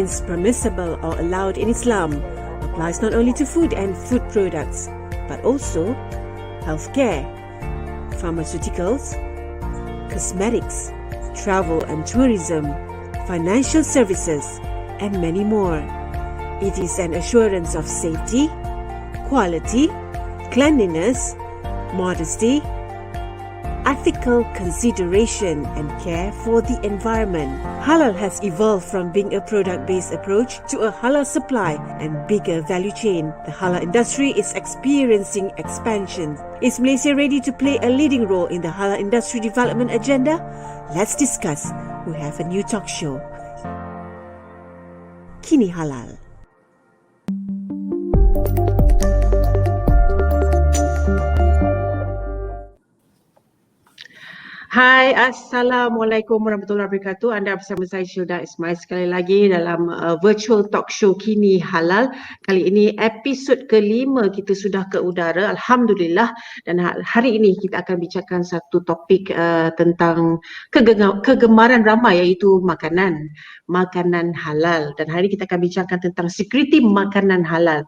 means permissible or allowed in Islam applies not only to food and food products, but also healthcare, pharmaceuticals, cosmetics, travel and tourism, financial services, and many more. It is an assurance of safety, quality, cleanliness, modesty, ethical consideration and care for the environment. Halal has evolved from being a product-based approach to a halal supply and bigger value chain. The halal industry is experiencing expansion. Is Malaysia ready to play a leading role in the halal industry development agenda? Let's discuss. We have a new talk show. Kini Halal. Hai, Assalamualaikum warahmatullahi wabarakatuh. Anda bersama saya Syilda Ismail sekali lagi dalam virtual talk show Kini Halal. Kali ini episod kelima kita sudah ke udara, Alhamdulillah. Dan hari ini kita akan bicarakan satu topik tentang kegemaran ramai, iaitu makanan halal. Dan hari ini kita akan bicarakan tentang sekuriti makanan halal.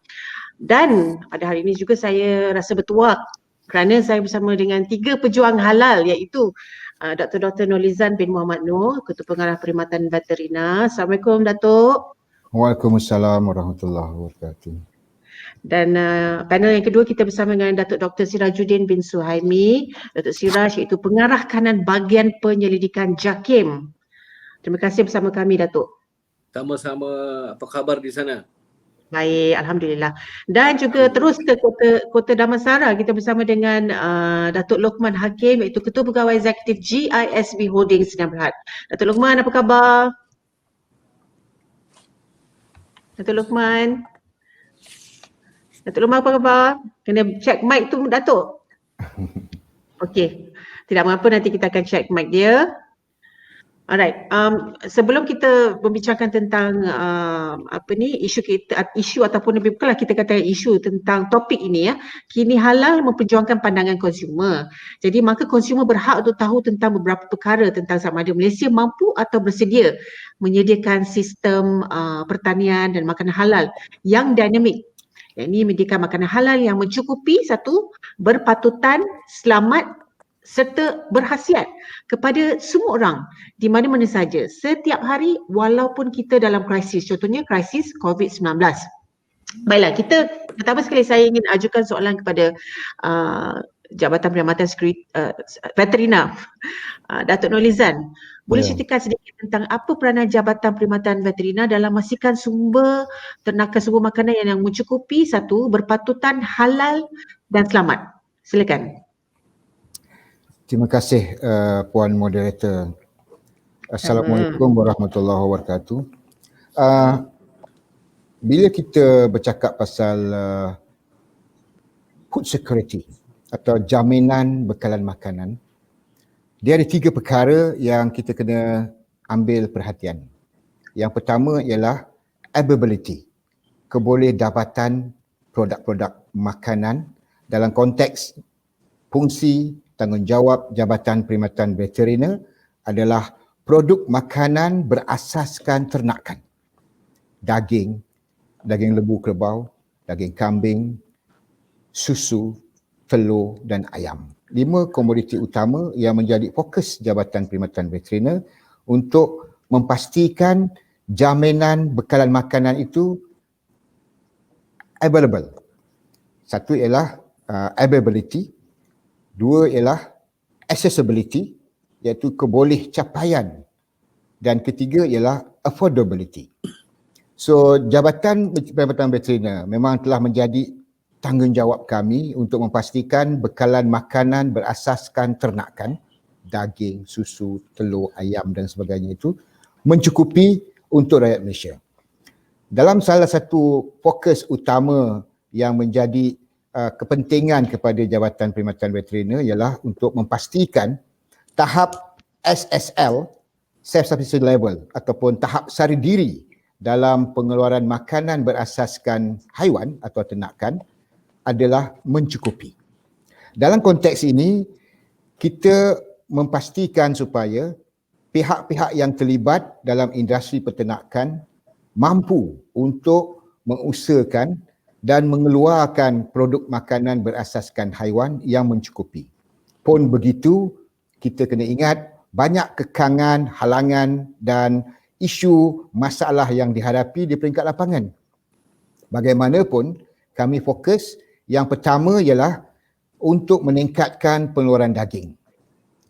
Dan pada hari ini juga saya rasa bertuah kerana saya bersama dengan tiga pejuang halal, iaitu Dr. Nurlizan bin Muhammad Noor, Ketua Pengarah Perkhidmatan Veterina. Assalamualaikum Datuk. Waalaikumsalam warahmatullahi wabarakatuh. Dan panel yang kedua kita bersama dengan Datuk Dr. Sirajuddin bin Suhaimi. Datuk Siraj iaitu Pengarah Kanan Bahagian Penyelidikan JAKIM. Terima kasih bersama kami Datuk. Sama-sama, apa khabar di sana? Baik, Alhamdulillah. Dan juga terus ke Kota Damansara, kita bersama dengan Datuk Lokman Hakim, iaitu Ketua Pegawai Eksekutif GISB Holdings Sdn Bhd. Datuk Lokman, apa khabar? Datuk Lokman? Datuk Lokman, apa khabar? Kena check mic tu Datuk. Okey, tidak mengapa, nanti kita akan check mic dia. Alright, sebelum kita membicarakan tentang isu ataupun lebih bukanlah kita kata isu tentang topik ini, Kini Halal memperjuangkan pandangan konsumer. Jadi maka konsumer berhak untuk tahu tentang beberapa perkara tentang sama ada Malaysia mampu atau bersedia menyediakan sistem pertanian dan makanan halal yang dinamik. Yang ini menyediakan makanan halal yang mencukupi, satu, berpatutan, selamat serta berkhasiat kepada semua orang di mana-mana saja setiap hari walaupun kita dalam krisis, contohnya krisis COVID-19. Baiklah, pertama sekali saya ingin ajukan soalan kepada Jabatan Perkhidmatan Veterina, Datuk Nurlizan. Boleh ceritakan sedikit tentang apa peranan Jabatan Perkhidmatan Veterina dalam memastikan sumber ternakan sumber makanan yang mencukupi, satu, berpatutan, halal dan selamat. Silakan. Terima kasih Puan Moderator. Assalamualaikum warahmatullahi wabarakatuh. Bila kita bercakap pasal food security atau jaminan bekalan makanan, dia ada tiga perkara yang kita kena ambil perhatian. Yang pertama ialah availability, kebolehdapatan produk-produk makanan dalam konteks fungsi tanggungjawab Jabatan Perkhidmatan Veterina adalah produk makanan berasaskan ternakan. Daging lembu kerbau, daging kambing, susu, telur dan ayam. 5 komoditi utama yang menjadi fokus Jabatan Perkhidmatan Veterina untuk memastikan jaminan bekalan makanan itu available. Satu ialah availability, dua ialah accessibility, iaitu kebolehcapaian, dan ketiga ialah affordability. So, Jabatan Perkhidmatan Veterina memang telah menjadi tanggungjawab kami untuk memastikan bekalan makanan berasaskan ternakan, daging, susu, telur, ayam dan sebagainya itu mencukupi untuk rakyat Malaysia. Dalam salah satu fokus utama yang menjadi kepentingan kepada Jabatan Perkhidmatan Veterina ialah untuk memastikan tahap SSL, Self-Sufficient Level, ataupun tahap sari diri dalam pengeluaran makanan berasaskan haiwan atau ternakan adalah mencukupi. Dalam konteks ini, kita memastikan supaya pihak-pihak yang terlibat dalam industri peternakan mampu untuk mengusahakan dan mengeluarkan produk makanan berasaskan haiwan yang mencukupi. Pun begitu, kita kena ingat banyak kekangan, halangan dan isu masalah yang dihadapi di peringkat lapangan. Bagaimanapun, kami fokus yang pertama ialah untuk meningkatkan pengeluaran daging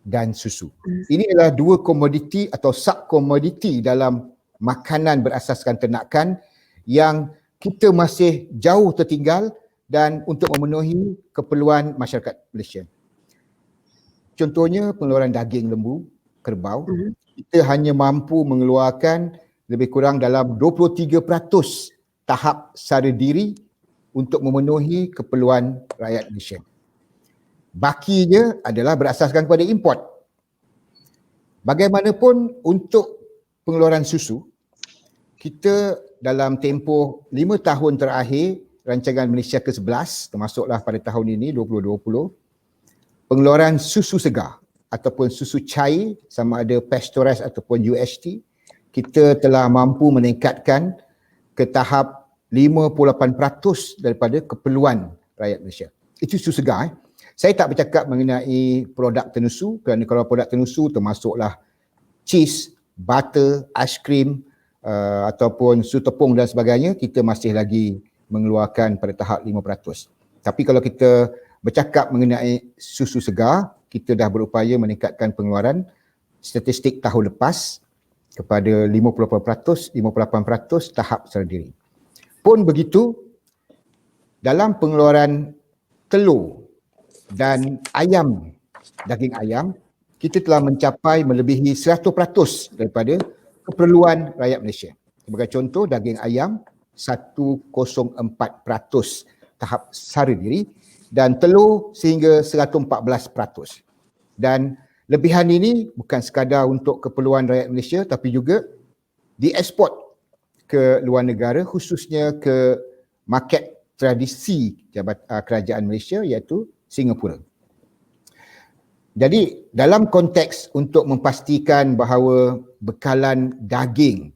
dan susu. Ini adalah dua komoditi atau sub-komoditi dalam makanan berasaskan ternakan yang kita masih jauh tertinggal dan untuk memenuhi keperluan masyarakat Malaysia. Contohnya pengeluaran daging lembu, kerbau, kita hanya mampu mengeluarkan lebih kurang dalam 23% tahap sara diri untuk memenuhi keperluan rakyat Malaysia. Bakinya adalah berasaskan kepada import. Bagaimanapun untuk pengeluaran susu, kita dalam tempoh 5 tahun terakhir rancangan Malaysia ke-11 termasuklah pada tahun ini 2020, pengeluaran susu segar ataupun susu cair sama ada pasteurized ataupun UHT, kita telah mampu meningkatkan ke tahap 58% daripada keperluan rakyat Malaysia. Itu susu segar. Saya tak bercakap mengenai produk tenusu kerana kalau produk tenusu termasuklah cheese, butter, aiskrim, ataupun susu tepung dan sebagainya, kita masih lagi mengeluarkan pada tahap 5%. Tapi kalau kita bercakap mengenai susu segar, kita dah berupaya meningkatkan pengeluaran statistik tahun lepas kepada 58% tahap sara diri. Pun begitu, dalam pengeluaran telur dan ayam, daging ayam, kita telah mencapai melebihi 100% daripada keperluan rakyat Malaysia. Sebagai contoh, daging ayam 104% tahap sara diri dan telur sehingga 114%. Dan lebihan ini bukan sekadar untuk keperluan rakyat Malaysia tapi juga dieksport ke luar negara, khususnya ke market tradisi kerajaan Malaysia iaitu Singapura. Jadi dalam konteks untuk memastikan bahawa bekalan daging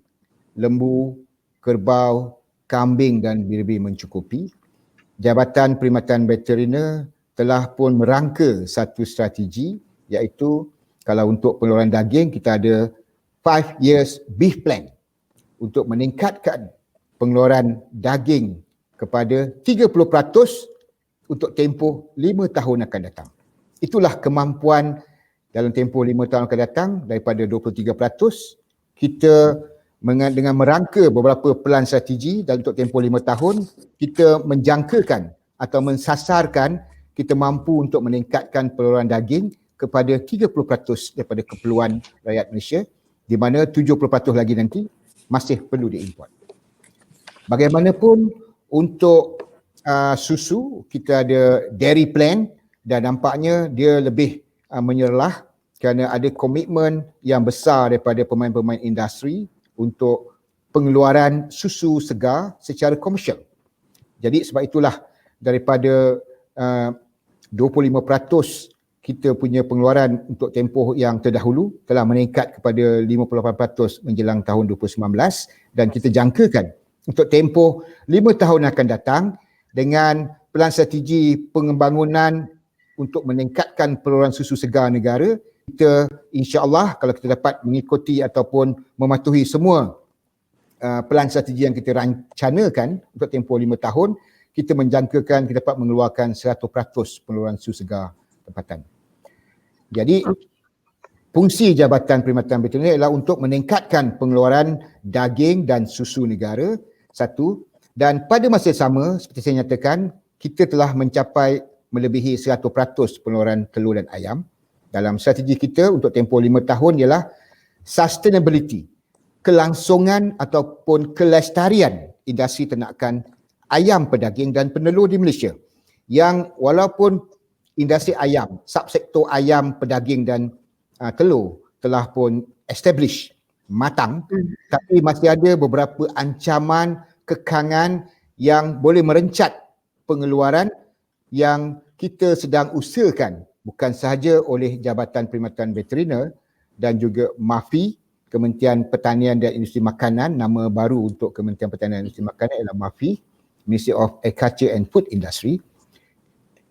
lembu, kerbau, kambing dan biri-biri mencukupi, Jabatan Perkhidmatan Veteriner telah pun merangka satu strategi iaitu kalau untuk pengeluaran daging kita ada 5 years beef plan untuk meningkatkan pengeluaran daging kepada 30% untuk tempoh 5 tahun akan datang. Itulah kemampuan dalam tempoh 5 tahun akan datang daripada 23%, kita dengan merangka beberapa pelan strategi dan untuk tempoh 5 tahun, kita menjangkakan atau mensasarkan kita mampu untuk meningkatkan pengeluaran daging kepada 30% daripada keperluan rakyat Malaysia, di mana 70% lagi nanti masih perlu diimport. Bagaimanapun untuk susu, kita ada dairy plan dan nampaknya dia lebih menyerlah kerana ada komitmen yang besar daripada pemain-pemain industri untuk pengeluaran susu segar secara komersial. Jadi sebab itulah daripada 25% kita punya pengeluaran untuk tempoh yang terdahulu telah meningkat kepada 58% menjelang tahun 2019 dan kita jangkakan untuk tempoh 5 tahun akan datang dengan pelan strategi pengembangunan untuk meningkatkan pengeluaran susu segar negara, kita insya-Allah kalau kita dapat mengikuti ataupun mematuhi semua pelan strategi yang kita rencanakan untuk tempoh 5 tahun, kita menjangkakan kita dapat mengeluarkan 100% pengeluaran susu segar tempatan. Jadi fungsi Jabatan Perkhidmatan Veteriner ialah untuk meningkatkan pengeluaran daging dan susu negara, satu, dan pada masa sama seperti saya nyatakan, kita telah mencapai melebihi 100% pengeluaran telur dan ayam. Dalam strategi kita untuk tempoh 5 tahun ialah sustainability, kelangsungan ataupun kelestarian industri ternakan ayam, pedaging dan penelur di Malaysia. Yang walaupun industri ayam, subsektor ayam, pedaging dan telur telah pun establish, matang, tapi masih ada beberapa ancaman, kekangan yang boleh merencat pengeluaran yang kita sedang usahakan bukan sahaja oleh Jabatan Perkhidmatan Veteriner dan juga MAFI Kementerian Pertanian dan Industri Makanan, nama baru untuk Kementerian Pertanian dan Industri Makanan ialah MAFI, Ministry of Agriculture and Food Industry.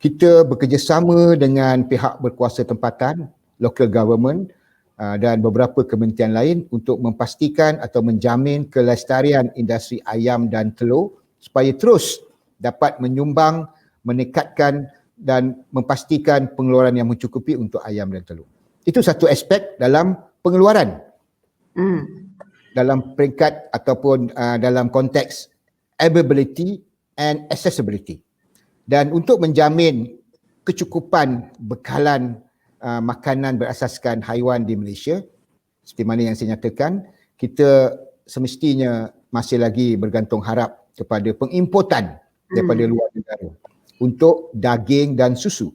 Kita bekerjasama dengan pihak berkuasa tempatan, local government dan beberapa kementerian lain untuk memastikan atau menjamin kelestarian industri ayam dan telur supaya terus dapat menyumbang, meningkatkan dan memastikan pengeluaran yang mencukupi untuk ayam dan telur. Itu satu aspek dalam pengeluaran. Dalam peringkat ataupun dalam konteks availability and accessibility. Dan untuk menjamin kecukupan bekalan makanan berasaskan haiwan di Malaysia, seperti mana yang saya nyatakan, kita semestinya masih lagi bergantung harap kepada pengimportan daripada luar negara untuk daging dan susu,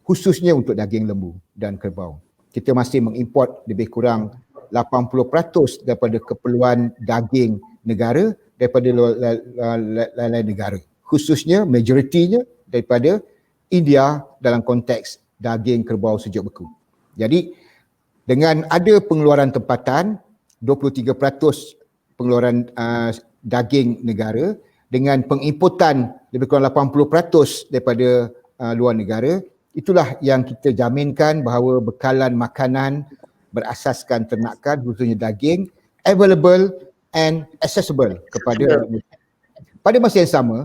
khususnya untuk daging lembu dan kerbau. Kita masih mengimport lebih kurang 80% daripada keperluan daging negara daripada lain-lain negara, khususnya majoritinya daripada India dalam konteks daging kerbau sejuk beku. Jadi dengan ada pengeluaran tempatan 23% pengeluaran daging negara dengan pengimportan lebih kurang 80% daripada luar negara, itulah yang kita jaminkan bahawa bekalan makanan berasaskan ternakan khususnya daging available and accessible kepada masyarakat. Pada masa yang sama,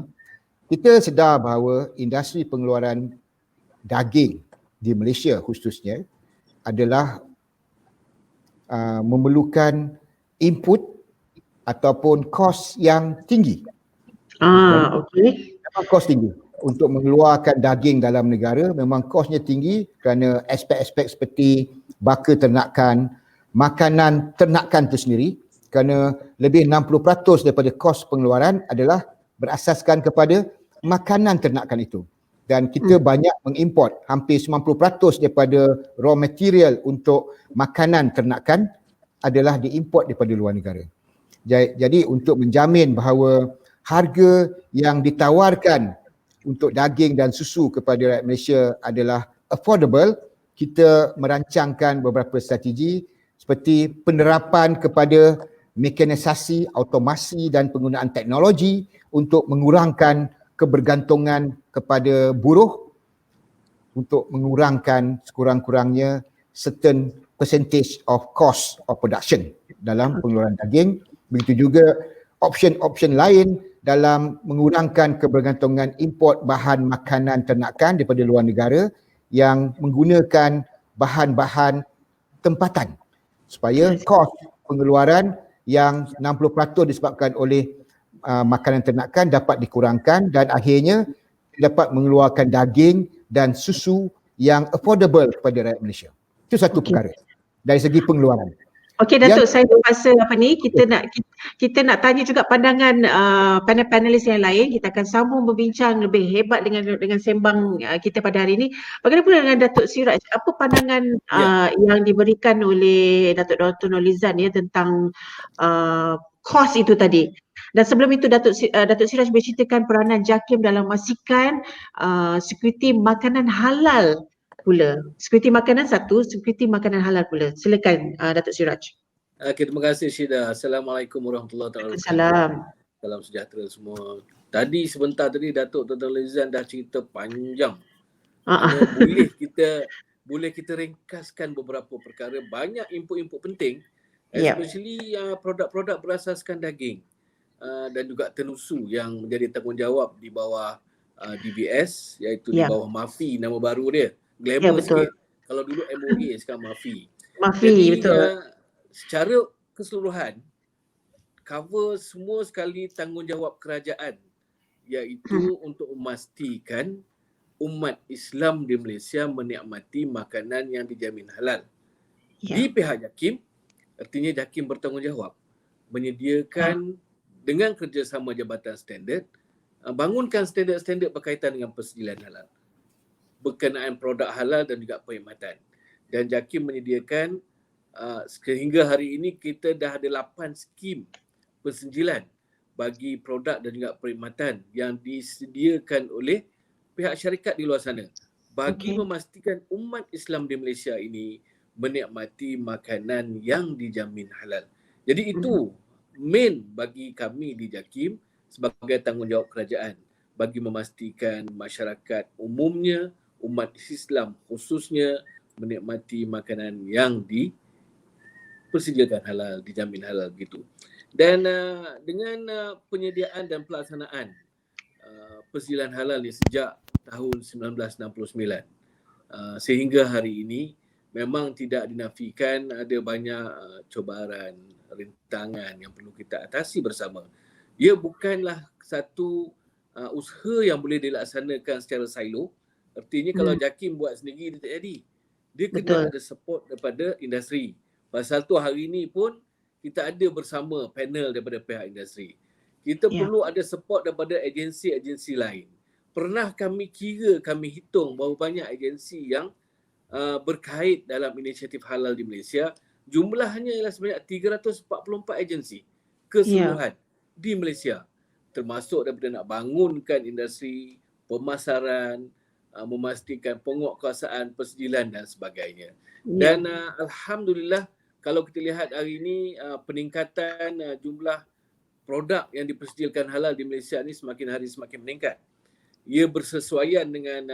kita sedar bahawa industri pengeluaran daging di Malaysia khususnya adalah memerlukan input ataupun kos yang tinggi. Okey. Memang kos tinggi. Untuk mengeluarkan daging dalam negara memang kosnya tinggi kerana aspek-aspek seperti baka ternakan, makanan ternakan itu sendiri, kerana lebih 60% daripada kos pengeluaran adalah berasaskan kepada makanan ternakan itu. Dan kita banyak mengimport, hampir 90% daripada raw material untuk makanan ternakan adalah diimport daripada luar negara. Jadi untuk menjamin bahawa harga yang ditawarkan untuk daging dan susu kepada rakyat Malaysia adalah affordable, kita merancangkan beberapa strategi seperti penerapan kepada mekanisasi, automasi dan penggunaan teknologi untuk mengurangkan kebergantungan kepada buruh, untuk mengurangkan sekurang-kurangnya certain percentage of cost of production dalam pengeluaran daging. Begitu juga option-option lain dalam mengurangkan kebergantungan import bahan makanan ternakan daripada luar negara yang menggunakan bahan-bahan tempatan supaya kos pengeluaran yang 60% disebabkan oleh makanan ternakan dapat dikurangkan dan akhirnya dapat mengeluarkan daging dan susu yang affordable kepada rakyat Malaysia. Itu satu perkara dari segi pengeluaran. Okey Datuk, saya terpaksa kita nak tanya juga pandangan panel-panelis yang lain. Kita akan sambung berbincang lebih hebat dengan sembang kita pada hari ini. Bagaimana pula dengan Datuk Siraj? Apa pandangan yang diberikan oleh Datuk Dr. Nurlizan tentang kos itu tadi? Dan sebelum itu Datuk Siraj berceritakan peranan JAKIM dalam memastikan sekuriti makanan halal pula. Sekuriti makanan satu, sekuriti makanan halal pula. Silakan Datuk Siraj. Terima kasih Syida. Assalamualaikum warahmatullahi wabarakatuh. Salam sejahtera semua. Tadi sebentar tadi Datuk Dr. Nurlizan dah cerita panjang. Boleh kita ringkaskan beberapa perkara, banyak input-input penting, especially produk-produk berasaskan daging dan juga tenusu yang menjadi tanggungjawab di bawah DBS, iaitu di bawah MAFI, nama baru dia. Glamour sikit. Kalau dulu MOA, sekarang MAFI. Jadi, betul. Secara keseluruhan cover semua sekali tanggungjawab kerajaan, iaitu untuk memastikan umat Islam di Malaysia menikmati makanan yang dijamin halal. Di pihak JAKIM, artinya JAKIM bertanggungjawab menyediakan dengan kerjasama Jabatan Standard, bangunkan standard-standard berkaitan dengan persediaan halal, berkenaan produk halal dan juga perkhidmatan. Dan JAKIM menyediakan sehingga hari ini kita dah ada 8 skim pensenjilan bagi produk dan juga perkhidmatan yang disediakan oleh pihak syarikat di luar sana bagi memastikan umat Islam di Malaysia ini menikmati makanan yang dijamin halal. Jadi itu main bagi kami di JAKIM sebagai tanggungjawab kerajaan bagi memastikan masyarakat umumnya, umat Islam khususnya menikmati makanan yang dipersediakan halal, dijamin halal gitu. Dan dengan penyediaan dan pelaksanaan persediaan halal ni sejak tahun 1969 sehingga hari ini memang tidak dinafikan ada banyak cabaran, rintangan yang perlu kita atasi bersama. Ia bukanlah satu usaha yang boleh dilaksanakan secara silo. Artinya kalau JAKIM buat sendiri dia tak jadi. Dia kena ada support daripada industri. Pasal tu hari ini pun kita ada bersama panel daripada pihak industri. Kita perlu ada support daripada agensi-agensi lain. Pernah kami kira, kami hitung berapa banyak agensi yang berkait dalam inisiatif halal di Malaysia. Jumlahnya ialah sebanyak 344 agensi keseluruhan di Malaysia. Termasuk daripada nak bangunkan industri, pemasaran, memastikan penguatkuasaan, persediaan dan sebagainya. Dan Alhamdulillah kalau kita lihat hari ini peningkatan jumlah produk yang dipersediakan halal di Malaysia ni semakin hari semakin meningkat. Ia bersesuaian dengan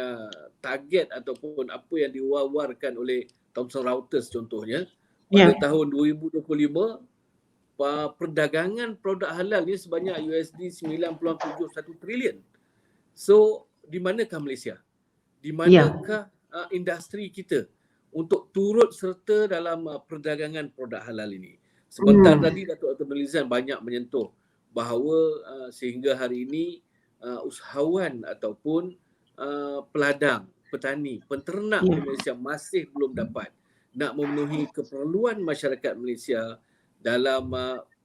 target ataupun apa yang diwawarkan oleh Thomson Reuters contohnya. Pada tahun 2025, perdagangan produk halal ni sebanyak $9.71 trilion. So, di manakah Malaysia? Di manakah industri kita untuk turut serta dalam perdagangan produk halal ini? Sebentar tadi Datuk Dr. Nurlizan banyak menyentuh bahawa sehingga hari ini usahawan ataupun peladang, petani, penternak di Malaysia masih belum dapat nak memenuhi keperluan masyarakat Malaysia dalam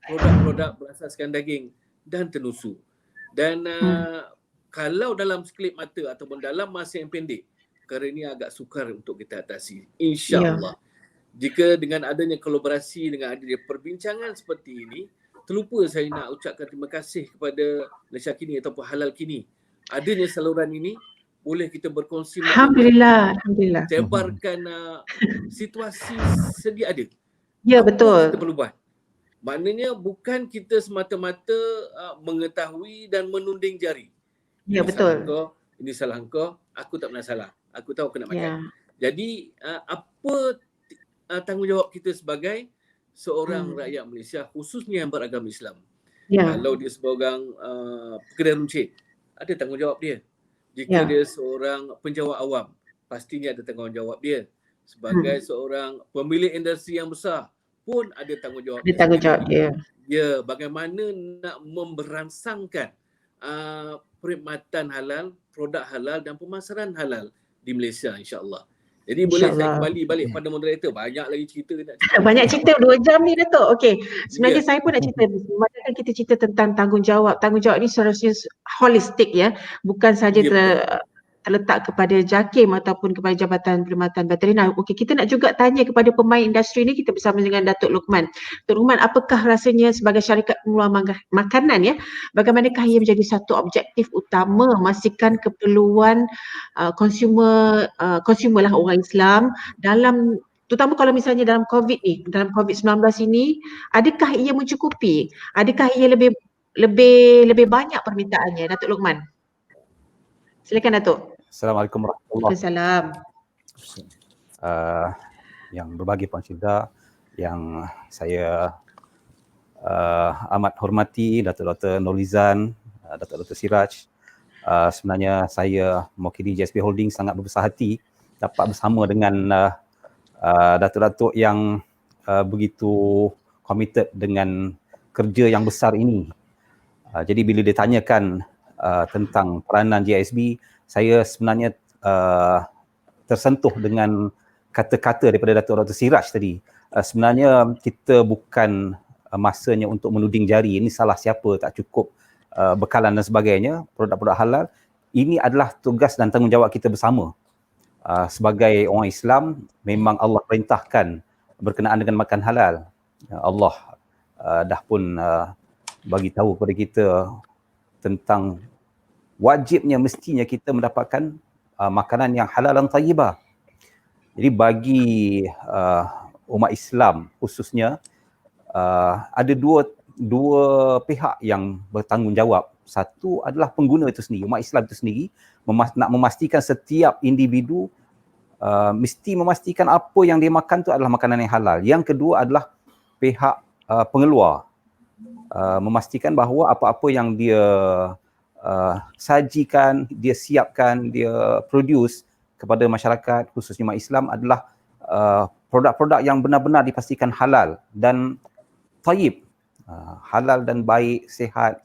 produk-produk berasaskan daging dan tenusu. Dan kalau dalam sekelip mata ataupun dalam masa yang pendek, perkara ini agak sukar untuk kita atasi. InsyaAllah. Jika dengan adanya kolaborasi, dengan adanya perbincangan seperti ini, terlupa saya nak ucapkan terima kasih kepada Malaysia Kini ataupun Halal Kini. Adanya saluran ini, boleh kita berkongsi. Alhamdulillah. Sebarkan situasi sedia ada. Ya, betul. Kita perlu buat. Maknanya bukan kita semata-mata mengetahui dan menunding jari. Ya, betul. Ini salah engkau, aku tak pernah salah. Aku tahu aku nak makan. Jadi apa tanggungjawab kita sebagai seorang rakyat Malaysia khususnya yang beragama Islam? Kalau dia seorang pekedai runcit, ada tanggungjawab dia. Jika dia seorang penjawat awam, pastinya ada tanggungjawab dia. Sebagai seorang pemilik industri yang besar pun ada tanggungjawab dia. Ya, bagaimana nak memberansangkan perkhidmatan halal, produk halal dan pemasaran halal di Malaysia, insya-Allah. Jadi boleh saya kembali balik pada moderator. Banyak lagi cerita nak cerita. Banyak cerita 2 jam ni Datuk. Okey. Sebenarnya saya pun nak cerita. Macam kita cerita tentang tanggungjawab. Tanggungjawab ni seharusnya holistik ya. Bukan saja terletak kepada JAKIM ataupun kepada Jabatan Perkhidmatan Veterina. Okey, kita nak juga tanya kepada pemain industri ni. Kita bersama dengan Datuk Luqman. Datuk Luqman, apakah rasanya sebagai syarikat pengeluar makanan ya? Bagaimanakah ia menjadi satu objektif utama memastikan keperluan consumer lah orang Islam dalam, terutama kalau misalnya dalam COVID ni, dalam COVID-19 ini, adakah ia mencukupi? Adakah ia lebih banyak permintaannya, Datuk Luqman? Silakan Datuk. Assalamualaikum warahmatullahi wabarakatuh. Yang berbagi Puan Syida, yang saya amat hormati, Datuk Dr. Nurlizan, Datuk Dr. Siraj. Sebenarnya saya mewakili JSP Holding sangat berbesar hati dapat bersama dengan datuk-datuk yang begitu committed dengan kerja yang besar ini. Jadi bila ditanyakan tentang peranan JSB, saya sebenarnya tersentuh dengan kata-kata daripada Datuk Dr. Siraj tadi. Sebenarnya kita bukan masanya untuk menuding jari, ini salah siapa, tak cukup bekalan dan sebagainya, produk-produk halal. Ini adalah tugas dan tanggungjawab kita bersama. Sebagai orang Islam, memang Allah perintahkan berkenaan dengan makan halal. Allah dah pun bagi tahu kepada kita tentang wajibnya, mestinya kita mendapatkan makanan yang halal dan tayyibah. Jadi bagi umat Islam khususnya, ada dua pihak yang bertanggungjawab. Satu adalah pengguna itu sendiri, umat Islam itu sendiri, nak memastikan setiap individu mesti memastikan apa yang dia makan tu adalah makanan yang halal. Yang kedua adalah pihak pengeluar, memastikan bahawa apa-apa yang dia sajikan, dia siapkan, dia produce kepada masyarakat khususnya umat Islam adalah produk-produk yang benar-benar dipastikan halal dan tayyib, halal dan baik, sihat,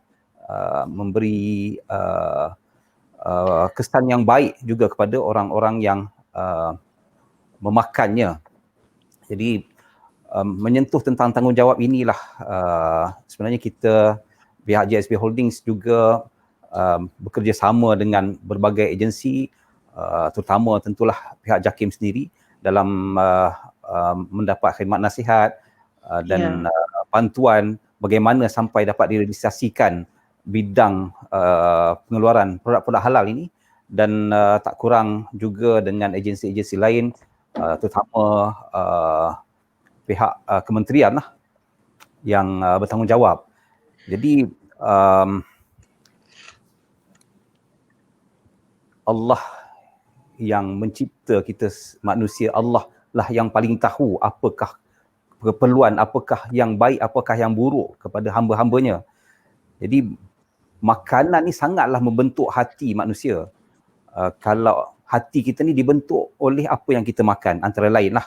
memberi kesan yang baik juga kepada orang-orang yang memakannya. Jadi menyentuh tentang tanggungjawab inilah sebenarnya kita pihak JSB Holdings juga bekerjasama dengan berbagai agensi, terutama tentulah pihak JAKIM sendiri dalam mendapat khidmat nasihat dan bantuan bagaimana sampai dapat direalisasikan bidang pengeluaran produk-produk halal ini, dan tak kurang juga dengan agensi-agensi lain, terutama pihak kementerian lah yang bertanggungjawab. Jadi Allah yang mencipta kita manusia, Allah lah yang paling tahu apakah keperluan, apakah yang baik, apakah yang buruk kepada hamba-hambanya. Jadi makanan ni sangatlah membentuk hati manusia. Kalau hati kita ni dibentuk oleh apa yang kita makan, antara lain lah,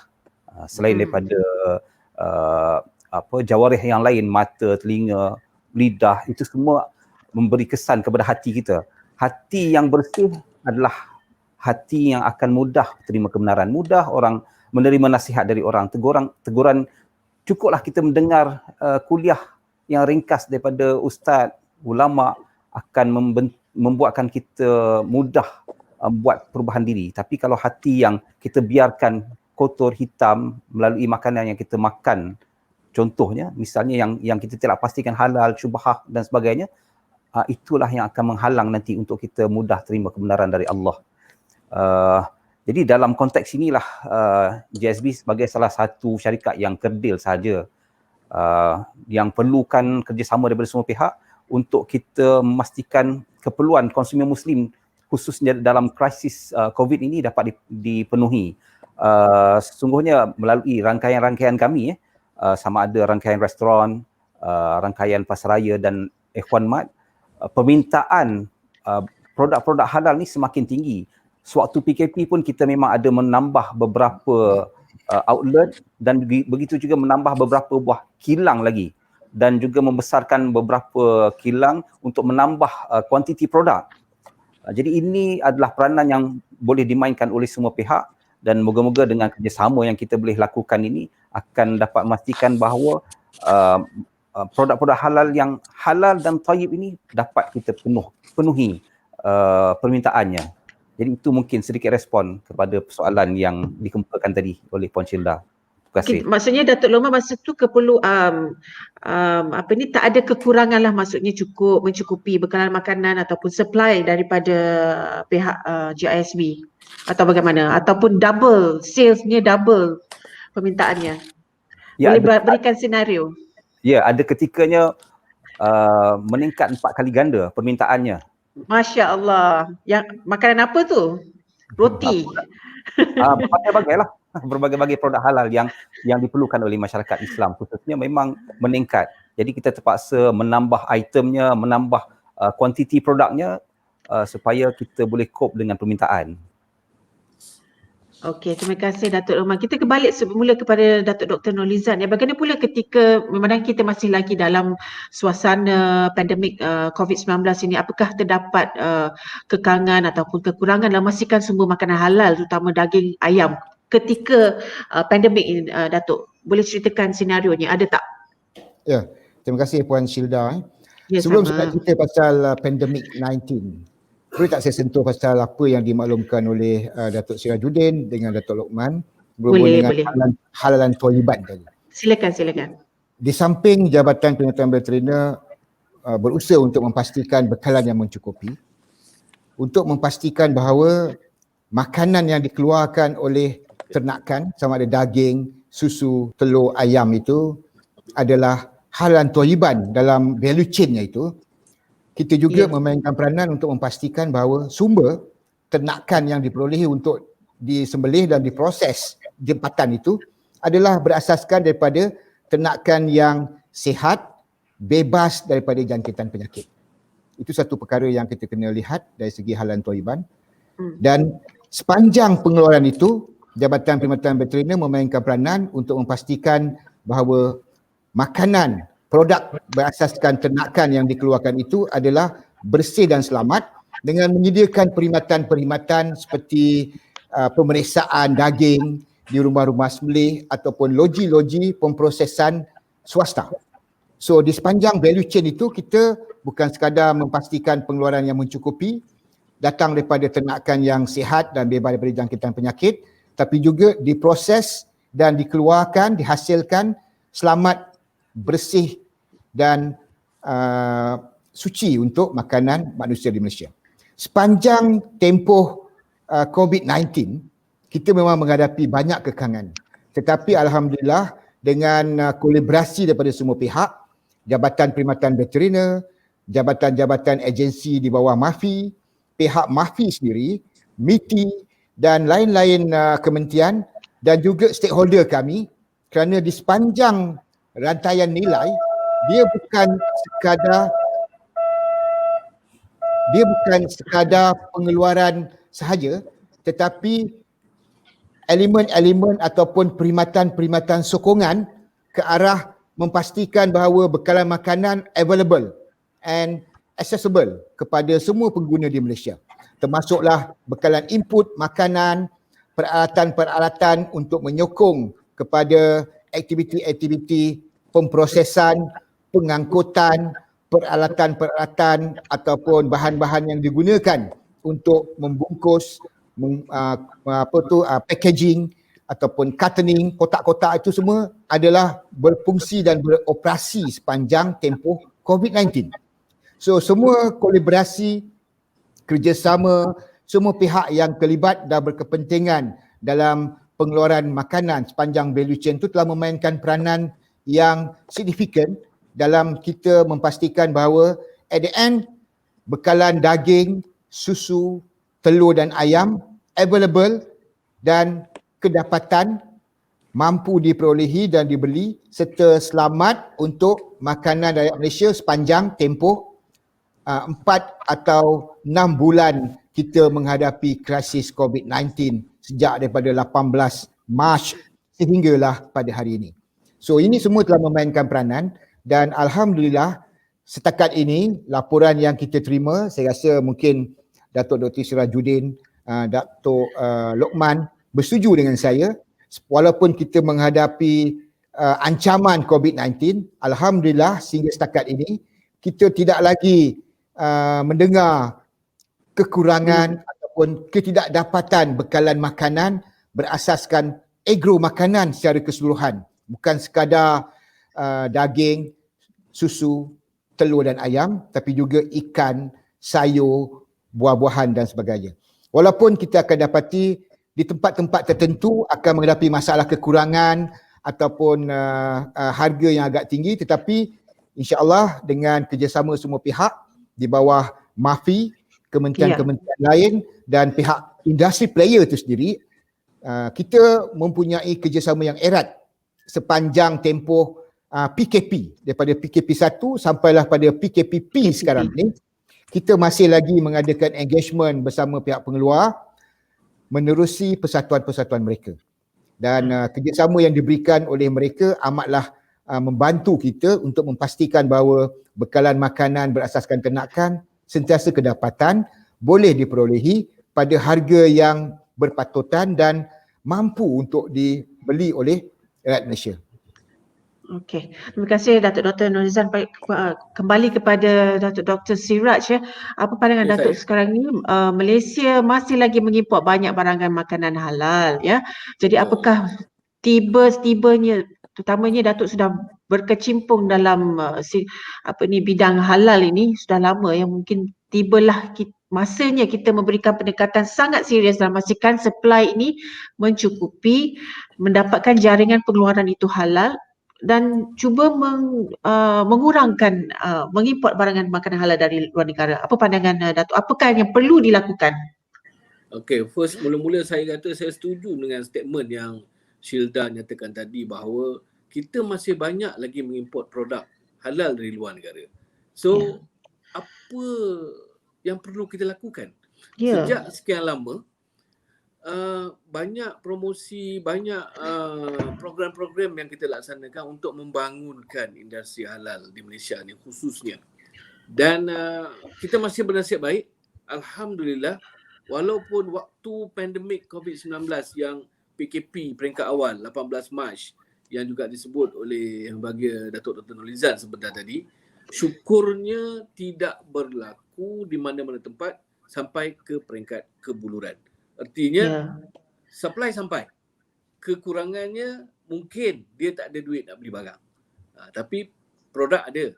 selain daripada jawarih yang lain, mata, telinga, lidah, itu semua memberi kesan kepada hati kita. Hati yang bersih adalah hati yang akan mudah terima kebenaran, mudah orang menerima nasihat dari orang, teguran. Cukuplah kita mendengar kuliah yang ringkas daripada ustaz, ulama, akan membuatkan kita mudah buat perubahan diri. Tapi kalau hati yang kita biarkan kotor, hitam melalui makanan yang kita makan, contohnya misalnya yang kita tidak pastikan halal, syubhah dan sebagainya, itulah yang akan menghalang nanti untuk kita mudah terima kebenaran dari Allah. Jadi dalam konteks inilah JSB sebagai salah satu syarikat yang kerdil sahaja yang perlukan kerjasama daripada semua pihak untuk kita memastikan keperluan konsumen Muslim khususnya dalam krisis COVID ini dapat dipenuhi. Sesungguhnya melalui rangkaian-rangkaian kami, sama ada rangkaian restoran, rangkaian pasaraya dan Ikhwan Mart, permintaan produk-produk halal ni semakin tinggi. Sewaktu PKP pun kita memang ada menambah beberapa outlet dan begitu juga menambah beberapa buah kilang lagi, dan juga membesarkan beberapa kilang untuk menambah kuantiti produk. Jadi ini adalah peranan yang boleh dimainkan oleh semua pihak, dan moga-moga dengan kerjasama yang kita boleh lakukan ini akan dapat memastikan bahawa produk-produk halal yang halal dan tayyib ini dapat kita penuhi permintaannya. Jadi itu mungkin sedikit respon kepada persoalan yang dikemukakan tadi oleh Puan Shilda. Terima kasih. Maksudnya Datuk Loma masa tu tak ada kekurangan lah, maksudnya cukup mencukupi bekalan makanan ataupun supply daripada pihak JISB atau bagaimana, ataupun double salesnya, double permintaannya. Ya, boleh berikan senario? Ya, ada ketikanya meningkat 4 kali ganda permintaannya. Masya Allah. Yang makanan apa tu? Roti. Berbagai-bagai produk halal yang diperlukan oleh masyarakat Islam khususnya memang meningkat. Jadi kita terpaksa menambah itemnya, menambah kuantiti produknya supaya kita boleh cope dengan permintaan. Okey, terima kasih Datuk Loma. Kita kembali semula kepada Datuk Dr. Nurlizan. Bagaimana pula ketika memang kita masih lagi dalam suasana pandemik COVID-19 ini, apakah terdapat kekangan ataupun kekurangan dalam memastikan sumber makanan halal terutama daging ayam ketika pandemik ini, Datuk? Boleh ceritakan senarionya, ada tak? Ya, terima kasih Puan Shilda. Ya, Sebelum sama. saya cerita pasal pandemik 19, boleh tak saya sentuh pasal apa yang dimaklumkan oleh Datuk Sirajuddin dengan Datuk Lokman berhubung dengan halalan thayyibat tadi. Silakan. Di samping Jabatan Perkhidmatan Veteriner berusaha untuk memastikan bekalan yang mencukupi, untuk memastikan bahawa makanan yang dikeluarkan oleh ternakan sama ada daging, susu, telur, ayam itu adalah halalan thayyiban dalam value chain-nya itu. Kita juga memainkan peranan untuk memastikan bahawa sumber ternakan yang diperolehi untuk disembelih dan diproses tempatan itu adalah berasaskan daripada ternakan yang sihat, bebas daripada jangkitan penyakit. Itu satu perkara yang kita kena lihat dari segi halalan thayyiban. Dan sepanjang pengeluaran itu, Jabatan Perkhidmatan Veteriner memainkan peranan untuk memastikan bahawa makanan, produk berasaskan ternakan yang dikeluarkan itu adalah bersih dan selamat dengan menyediakan perkhidmatan-perkhidmatan seperti pemeriksaan daging di rumah-rumah sembelih ataupun loji-loji pemprosesan swasta. So di sepanjang value chain itu kita bukan sekadar memastikan pengeluaran yang mencukupi datang daripada ternakan yang sihat dan bebas daripada jangkitan penyakit, tapi juga diproses dan dikeluarkan, dihasilkan selamat, bersih dan suci untuk makanan manusia di Malaysia. Sepanjang tempoh COVID-19, kita memang menghadapi banyak kekangan. Tetapi alhamdulillah dengan kolaborasi daripada semua pihak, Jabatan Perkhidmatan Veteriner, jabatan-jabatan agensi di bawah MAFI, pihak MAFI sendiri, MITI dan lain-lain kementerian dan juga stakeholder kami, kerana di sepanjang rantaian nilai dia bukan sekadar pengeluaran sahaja, tetapi elemen-elemen ataupun perkhidmatan-perkhidmatan sokongan ke arah memastikan bahawa bekalan makanan available and accessible kepada semua pengguna di Malaysia. Termasuklah bekalan input makanan, peralatan-peralatan untuk menyokong kepada aktiviti-aktiviti pemprosesan, pengangkutan, peralatan-peralatan ataupun bahan-bahan yang digunakan untuk membungkus, packaging ataupun cartoning, kotak-kotak itu semua adalah berfungsi dan beroperasi sepanjang tempoh COVID-19. So semua kolaborasi, kerjasama, semua pihak yang terlibat dan berkepentingan dalam pengeluaran makanan sepanjang value chain itu telah memainkan peranan yang signifikan dalam kita memastikan bahawa at the end bekalan daging, susu, telur dan ayam available dan kedapatan mampu diperolehi dan dibeli serta selamat untuk makanan rakyat Malaysia sepanjang tempoh 4 atau 6 bulan kita menghadapi krisis COVID-19 sejak daripada 18 Mac sehinggalah pada hari ini. So ini semua telah memainkan peranan dan alhamdulillah setakat ini laporan yang kita terima, saya rasa mungkin Datuk Dr. Sirajuddin, Datuk Lokman bersetuju dengan saya, walaupun kita menghadapi ancaman COVID-19, alhamdulillah sehingga setakat ini kita tidak lagi mendengar kekurangan ataupun ketidakdapatan bekalan makanan berasaskan agro makanan secara keseluruhan, bukan sekadar daging, susu, telur dan ayam, tapi juga ikan, sayur, buah-buahan dan sebagainya. Walaupun kita akan dapati di tempat-tempat tertentu akan menghadapi masalah kekurangan ataupun harga yang agak tinggi, tetapi insya-Allah dengan kerjasama semua pihak di bawah MAFI, kementerian-kementerian lain dan pihak industri player itu sendiri, kita mempunyai kerjasama yang erat sepanjang tempoh PKP, daripada PKP 1 sampailah pada PKPP sekarang ni. Kita masih lagi mengadakan engagement bersama pihak pengeluar menerusi persatuan-persatuan mereka. Dan kerjasama yang diberikan oleh mereka amatlah membantu kita untuk memastikan bahawa bekalan makanan berasaskan ternakan sentiasa kedapatan, boleh diperolehi pada harga yang berpatutan dan mampu untuk dibeli oleh rakyat Malaysia. Okey, terima kasih Datuk Dr. Nurhalizan. Baik, kembali kepada Datuk Dr. Siraj ya. Apa pandangan Datuk sekarang ni? Malaysia masih lagi mengimport banyak barangan makanan halal ya. Jadi apakah tiba-tibanya, terutamanya Datuk sudah berkecimpung dalam bidang halal ini sudah lama ya, mungkin tibalah masanya kita memberikan pendekatan sangat serius dalam memastikan supply ini mencukupi, mendapatkan jaringan pengeluaran itu halal dan cuba mengurangkan mengimport barangan makanan halal dari luar negara. Apa pandangan Datuk? Apakah yang perlu dilakukan? Okay, first mula-mula saya kata saya setuju dengan statement yang Shilda nyatakan tadi bahawa kita masih banyak lagi mengimport produk halal dari luar negara. So, apa yang perlu kita lakukan? Sejak sekian lama, banyak promosi, banyak program-program yang kita laksanakan untuk membangunkan industri halal di Malaysia ni khususnya. Dan kita masih bernasib baik, alhamdulillah, walaupun waktu pandemik COVID-19 yang PKP peringkat awal 18 Mac yang juga disebut oleh Bahagia Datuk Dr. Nurlizan sebentar tadi, syukurnya tidak berlaku di mana-mana tempat sampai ke peringkat kebuluran. Artinya supply sampai. Kekurangannya mungkin dia tak ada duit nak beli barang. Tapi produk ada.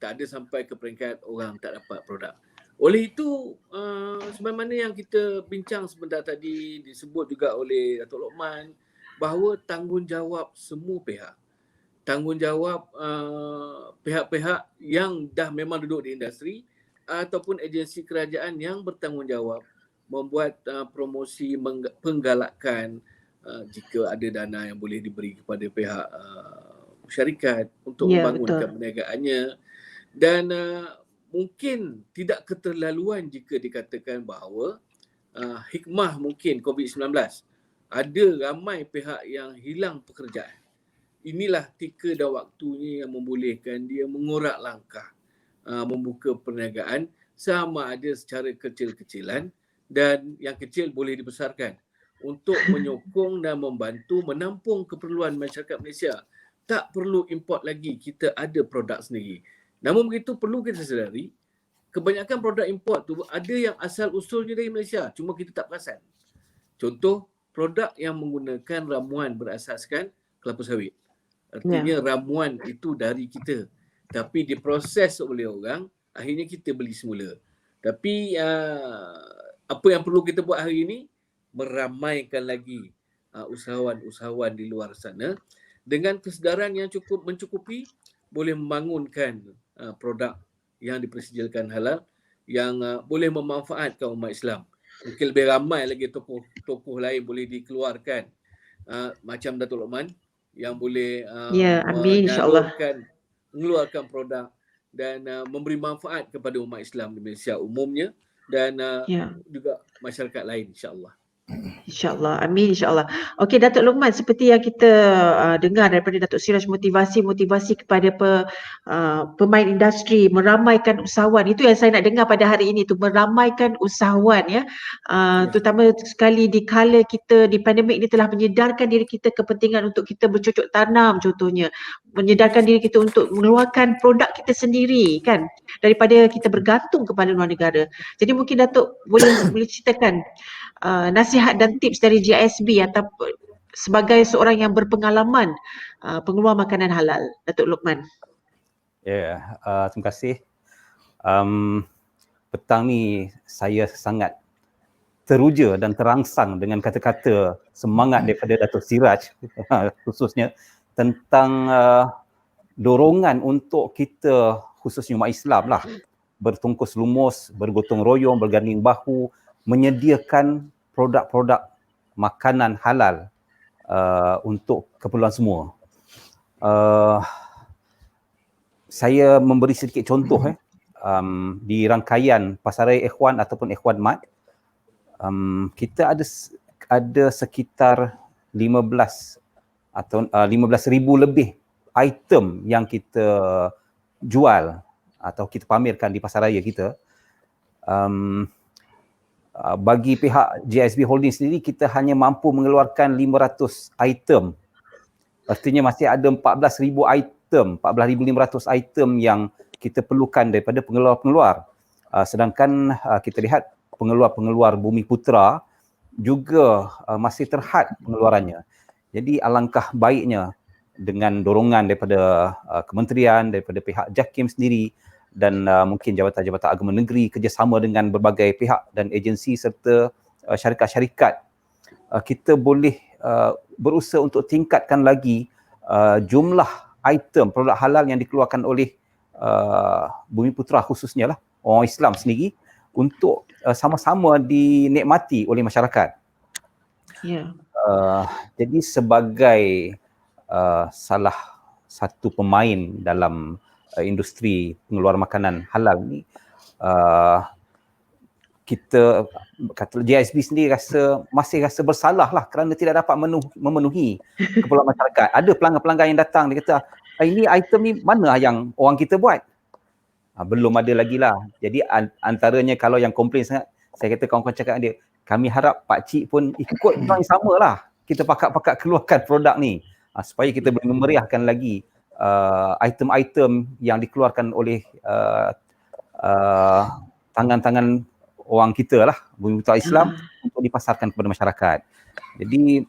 Tak ada sampai ke peringkat orang tak dapat produk. Oleh itu, sebagaimana yang kita bincang sebentar tadi, disebut juga oleh Datuk Lokman, bahawa tanggungjawab semua pihak, tanggungjawab pihak-pihak yang dah memang duduk di industri ataupun agensi kerajaan yang bertanggungjawab membuat promosi, penggalakkan jika ada dana yang boleh diberi kepada pihak syarikat untuk membangunkan perniagaannya. Dan mungkin tidak keterlaluan jika dikatakan bahawa hikmah mungkin COVID-19 ada ramai pihak yang hilang pekerjaan. Inilah tika dan waktunya yang membolehkan dia mengorak langkah membuka perniagaan sama ada secara kecil-kecilan dan yang kecil boleh dibesarkan untuk menyokong dan membantu menampung keperluan masyarakat Malaysia. Tak perlu import lagi, kita ada produk sendiri. Namun begitu perlu kita sedari, kebanyakan produk import tu ada yang asal usulnya dari Malaysia, cuma kita tak perasan. Contoh, produk yang menggunakan ramuan berasaskan kelapa sawit. Artinya ramuan itu dari kita, tapi diproses oleh orang, akhirnya kita beli semula. Tapi apa yang perlu kita buat hari ini? Meramaikan lagi usahawan-usahawan di luar sana dengan kesedaran yang cukup mencukupi, boleh membangunkan produk yang dipersejakan halal yang boleh memanfaatkan umat Islam. Mungkin lebih ramai lagi tokoh-tokoh lain boleh dikeluarkan macam Datuk Lokman yang boleh mengeluarkan produk dan memberi manfaat kepada umat Islam di Malaysia umumnya dan juga masyarakat lain, insya-Allah. InsyaAllah, amin insyaAllah. Okey Datuk Lokman, seperti yang kita dengar daripada Datuk Siraj, motivasi kepada pemain industri, meramaikan usahawan, itu yang saya nak dengar pada hari ini tu, meramaikan usahawan ya. Terutama sekali di kala kita di pandemik ini telah menyedarkan diri kita kepentingan untuk kita bercocok tanam contohnya, menyedarkan diri kita untuk mengeluarkan produk kita sendiri kan, daripada kita bergantung kepada luar negara. Jadi mungkin Datuk boleh ceritakan nasihat dan tips dari GISB atau sebagai seorang yang berpengalaman pengeluar makanan halal, Datuk Lokman. Terima kasih. Petang ni saya sangat teruja dan terangsang dengan kata-kata semangat daripada Datuk Siraj khususnya tentang dorongan untuk kita khususnya umat Islam lah bertungkus lumus, bergotong royong, berganding bahu menyediakan produk-produk makanan halal untuk keperluan semua. Saya memberi sedikit contoh di rangkaian Pasaraya Ikhwan ataupun Ikhwan Mart, kita ada sekitar 15 atau 15,000 lebih item yang kita jual atau kita pamerkan di pasaraya kita. Bagi pihak GISB Holding sendiri, kita hanya mampu mengeluarkan 500 item. Artinya masih ada 14,000 item, 14,500 item yang kita perlukan daripada pengeluar-pengeluar. Sedangkan kita lihat pengeluar-pengeluar Bumi Putra juga masih terhad pengeluarannya. Jadi alangkah baiknya dengan dorongan daripada kementerian, daripada pihak JAKIM sendiri, dan mungkin jabatan-jabatan agama negeri kerjasama dengan berbagai pihak dan agensi serta syarikat-syarikat, kita boleh berusaha untuk tingkatkan lagi jumlah item produk halal yang dikeluarkan oleh Bumiputera, khususnya lah orang Islam sendiri, untuk sama-sama dinikmati oleh masyarakat. Ya. Jadi sebagai salah satu pemain dalam industri pengeluar makanan halal ni, kita kata JSB sendiri masih rasa bersalah lah kerana tidak dapat memenuhi keperluan masyarakat. Ada pelanggan-pelanggan yang datang, dia kata, ini item ni mana yang orang kita buat? Belum ada lagi lah. Jadi antaranya kalau yang komplain sangat, saya kata kawan-kawan cakap dia, kami harap pakcik pun ikut yang sama lah. Kita pakat-pakat keluarkan produk ni supaya kita boleh memeriahkan lagi item-item yang dikeluarkan oleh tangan-tangan orang kita lah, Bumiputera Islam, untuk dipasarkan kepada masyarakat. Jadi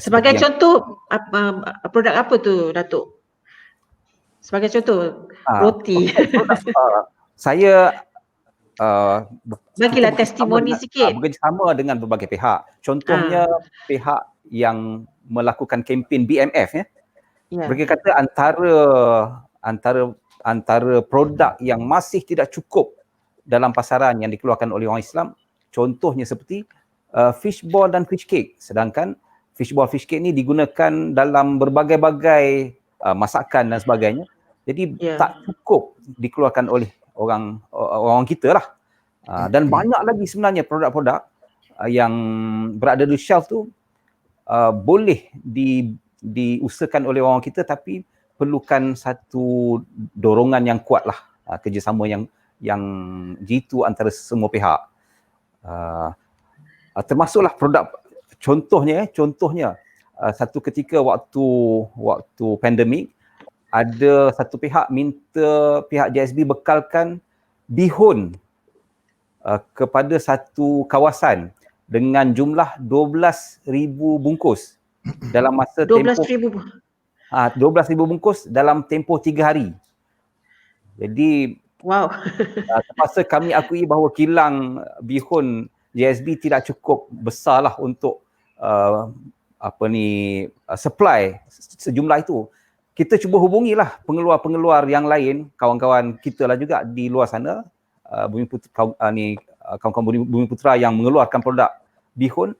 sebagai contoh produk apa tu Datuk? Sebagai contoh roti. Saya bagilah testimoni sikit. Bekerjasama dengan berbagai pihak. Contohnya pihak yang melakukan kempen BMF ya. Mereka kata antara produk yang masih tidak cukup dalam pasaran yang dikeluarkan oleh orang Islam, contohnya seperti fishball dan fish cake. Sedangkan fishball, fish cake ni digunakan dalam berbagai-bagai masakan dan sebagainya. Jadi tak cukup dikeluarkan oleh orang kita lah. Dan banyak lagi sebenarnya produk-produk yang berada di shelf tu boleh diusahakan oleh orang kita, tapi perlukan satu dorongan yang kuat lah, kerjasama yang jitu antara semua pihak. Termasuklah produk, contohnya satu ketika waktu pandemik, ada satu pihak minta pihak JSB bekalkan bihun kepada satu kawasan dengan jumlah 12,000 bungkus dalam masa 12,000 bungkus dalam tempoh 3 hari. Jadi terpaksa kami akui bahawa kilang bihun JSB tidak cukup besar lah untuk supply sejumlah itu. Kita cuba hubungilah pengeluar-pengeluar yang lain, kawan-kawan kita lah juga di luar sana, kawan-kawan Bumiputera yang mengeluarkan produk bihun.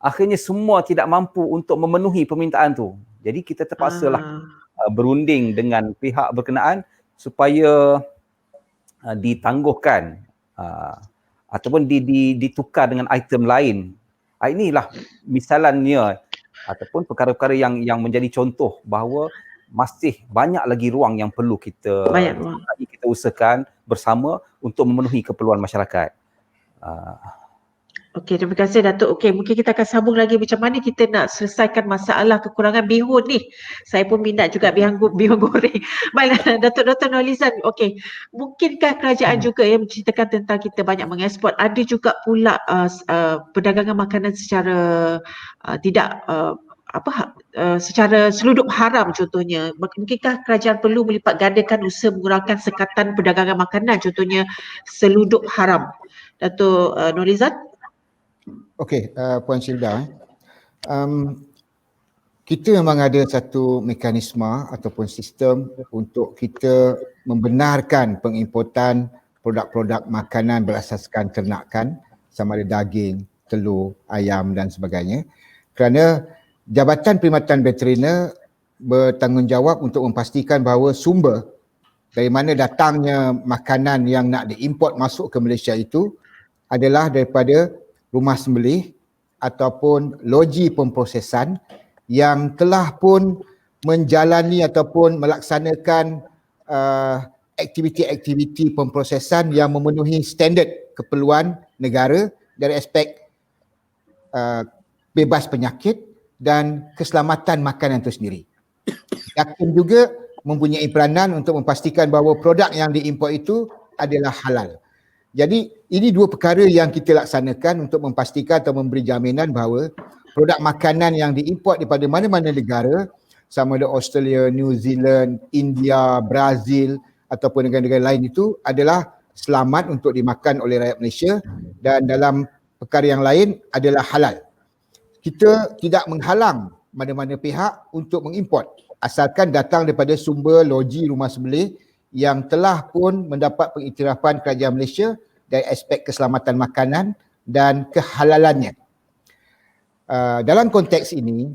Akhirnya semua tidak mampu untuk memenuhi permintaan tu. Jadi kita terpaksalah berunding dengan pihak berkenaan supaya ditangguhkan ataupun ditukar dengan item lain. Inilah misalannya ataupun perkara-perkara yang menjadi contoh bahawa masih banyak lagi ruang yang perlu kita usahakan bersama untuk memenuhi keperluan masyarakat. Okey, terima kasih Datuk. Okey, mungkin kita akan sambung lagi macam mana kita nak selesaikan masalah kekurangan bihun ni. Saya pun minat juga bihun goreng. Baiklah, Datuk Nolizan. Okey, mungkinkah kerajaan juga yang menceritakan tentang kita banyak mengeksport, ada juga pula perdagangan makanan secara secara selundup haram contohnya. Mungkinkah kerajaan perlu melipat gandakan usaha mengurangkan sekatan perdagangan makanan, contohnya selundup haram? Datuk Nolizan? Okey, Puan Syilda, kita memang ada satu mekanisme ataupun sistem untuk kita membenarkan pengimportan produk-produk makanan berasaskan ternakan, sama ada daging, telur, ayam dan sebagainya. Kerana Jabatan Perkhidmatan Veteriner bertanggungjawab untuk memastikan bahawa sumber dari mana datangnya makanan yang nak diimport masuk ke Malaysia itu adalah daripada rumah sembelih ataupun loji pemprosesan yang telah pun menjalani ataupun melaksanakan aktiviti-aktiviti pemprosesan yang memenuhi standard keperluan negara dari aspek bebas penyakit dan keselamatan makanan itu sendiri. Yakin juga mempunyai peranan untuk memastikan bahawa produk yang diimport itu adalah halal. Jadi ini dua perkara yang kita laksanakan untuk memastikan atau memberi jaminan bahawa produk makanan yang diimport daripada mana-mana negara, sama ada Australia, New Zealand, India, Brazil ataupun negara-negara lain itu adalah selamat untuk dimakan oleh rakyat Malaysia, dan dalam perkara yang lain adalah halal. Kita tidak menghalang mana-mana pihak untuk mengimport asalkan datang daripada sumber loji rumah sembelih yang telah pun mendapat pengiktirafan kerajaan Malaysia dari aspek keselamatan makanan dan kehalalannya. Dalam konteks ini,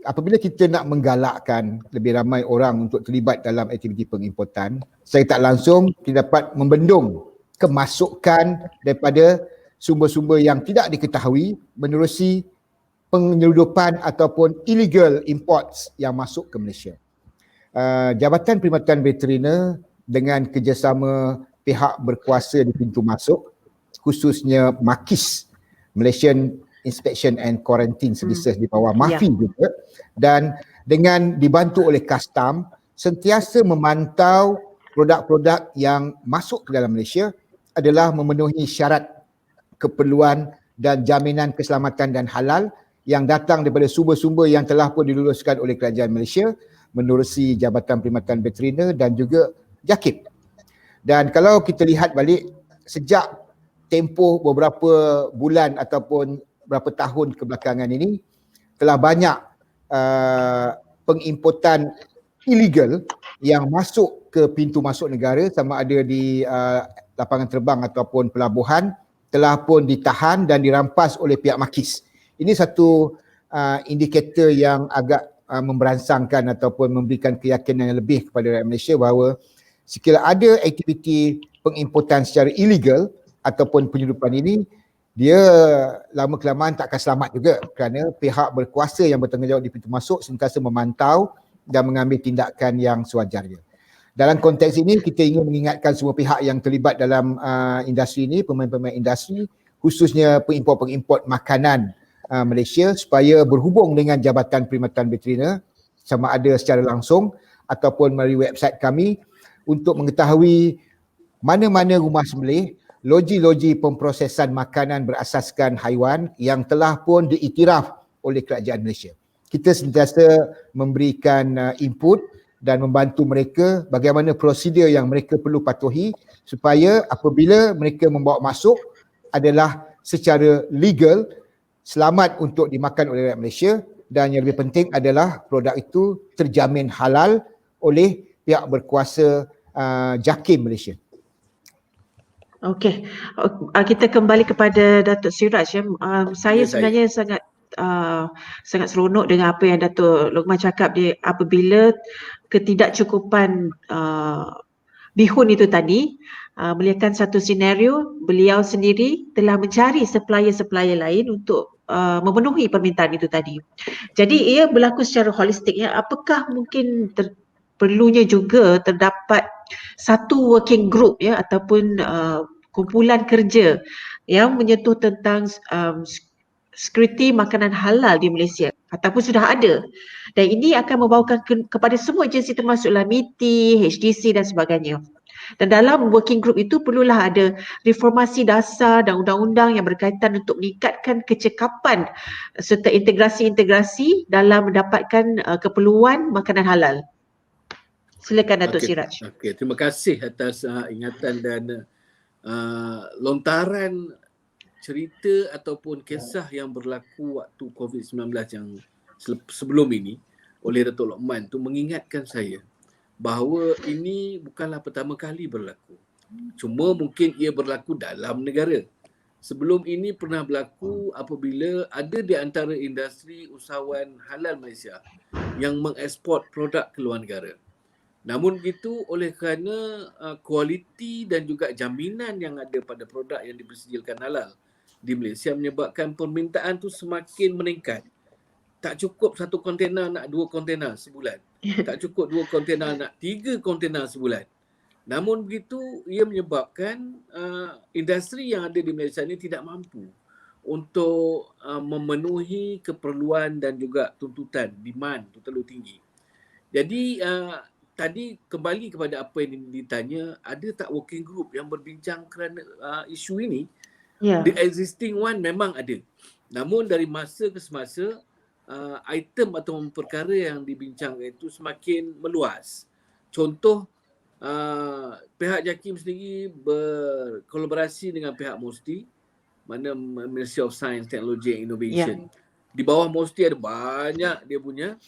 apabila kita nak menggalakkan lebih ramai orang untuk terlibat dalam aktiviti pengimportan, saya tak langsung kita dapat membendung kemasukan daripada sumber-sumber yang tidak diketahui menerusi penyeludupan ataupun illegal imports yang masuk ke Malaysia. Jabatan Perkhidmatan Veteriner dengan kerjasama pihak berkuasa di pintu masuk, khususnya MAKIS, Malaysian Inspection and Quarantine Services di bawah MAFI juga, dan dengan dibantu oleh Custom, sentiasa memantau produk-produk yang masuk ke dalam Malaysia adalah memenuhi syarat keperluan dan jaminan keselamatan dan halal yang datang daripada sumber-sumber yang telah pun diluluskan oleh kerajaan Malaysia menerusi Jabatan Perkhidmatan Veteriner dan juga JAKIM. Dan kalau kita lihat balik, sejak tempoh beberapa bulan ataupun beberapa tahun kebelakangan ini, telah banyak pengimportan illegal yang masuk ke pintu masuk negara, sama ada di lapangan terbang ataupun pelabuhan, telah pun ditahan dan dirampas oleh pihak MAKIS. Ini satu indikator yang agak memberansangkan ataupun memberikan keyakinan yang lebih kepada rakyat Malaysia bahawa sekiranya ada aktiviti pengimportan secara illegal ataupun penyeludupan ini, dia lama kelamaan tak akan selamat juga, kerana pihak berkuasa yang bertanggungjawab di pintu masuk sentiasa memantau dan mengambil tindakan yang sewajarnya. Dalam konteks ini, kita ingin mengingatkan semua pihak yang terlibat dalam industri ini, pemain-pemain industri, khususnya pengimport-pengimport makanan Malaysia, supaya berhubung dengan Jabatan Perkhidmatan Veteriner sama ada secara langsung ataupun melalui website kami untuk mengetahui mana-mana rumah sembelih, loji-loji pemprosesan makanan berasaskan haiwan yang telah pun diiktiraf oleh kerajaan Malaysia. Kita sentiasa memberikan input dan membantu mereka bagaimana prosedur yang mereka perlu patuhi supaya apabila mereka membawa masuk adalah secara legal, selamat untuk dimakan oleh rakyat Malaysia, dan yang lebih penting adalah produk itu terjamin halal oleh pihak berkuasa JAKIM Malaysia. Okey, kita kembali kepada Datuk Siraj. Saya sebenarnya sangat seronok dengan apa yang Datuk Lokman cakap dia, apabila ketidakcukupan bihun itu tadi, melihatkan satu senario beliau sendiri telah mencari supplier-supplier lain untuk memenuhi permintaan itu tadi. Jadi ia berlaku secara holistik ya. Apakah mungkin perlunya juga terdapat satu working group ya, ataupun kumpulan kerja yang menyentuh tentang security makanan halal di Malaysia, ataupun sudah ada, dan ini akan membawakan kepada semua agensi termasuklah MITI, HDC dan sebagainya. Dan dalam working group itu perlulah ada reformasi dasar dan undang-undang yang berkaitan untuk meningkatkan kecekapan serta integrasi-integrasi dalam mendapatkan keperluan makanan halal. Silakan Datuk Siraj. Okey, terima kasih atas ingatan dan lontaran cerita ataupun kisah yang berlaku waktu COVID-19 yang sebelum ini oleh Datuk Lokman tu mengingatkan saya bahawa ini bukanlah pertama kali berlaku. Cuma mungkin ia berlaku dalam negara. Sebelum ini pernah berlaku apabila ada di antara industri usahawan halal Malaysia yang mengeksport produk ke luar negara. Namun begitu, oleh kerana kualiti dan juga jaminan yang ada pada produk yang dipersediakan halal di Malaysia menyebabkan permintaan tu semakin meningkat. Tak cukup satu kontena, nak 2 kontena sebulan. Tak cukup 2 kontena, nak 3 kontena sebulan. Namun begitu, ia menyebabkan industri yang ada di Malaysia ini tidak mampu untuk memenuhi keperluan dan juga tuntutan, demand tu terlalu tinggi. Jadi tadi kembali kepada apa yang ditanya, ada tak working group yang berbincang kerana isu ini? Yeah. The existing one memang ada. Namun dari masa ke semasa, item atau perkara yang dibincangkan itu semakin meluas. Contoh, Pihak JAKIM sendiri berkolaborasi dengan pihak MOSTI, mana Ministry of Science, Technology and Innovation. Di bawah MOSTI ada banyak dia punya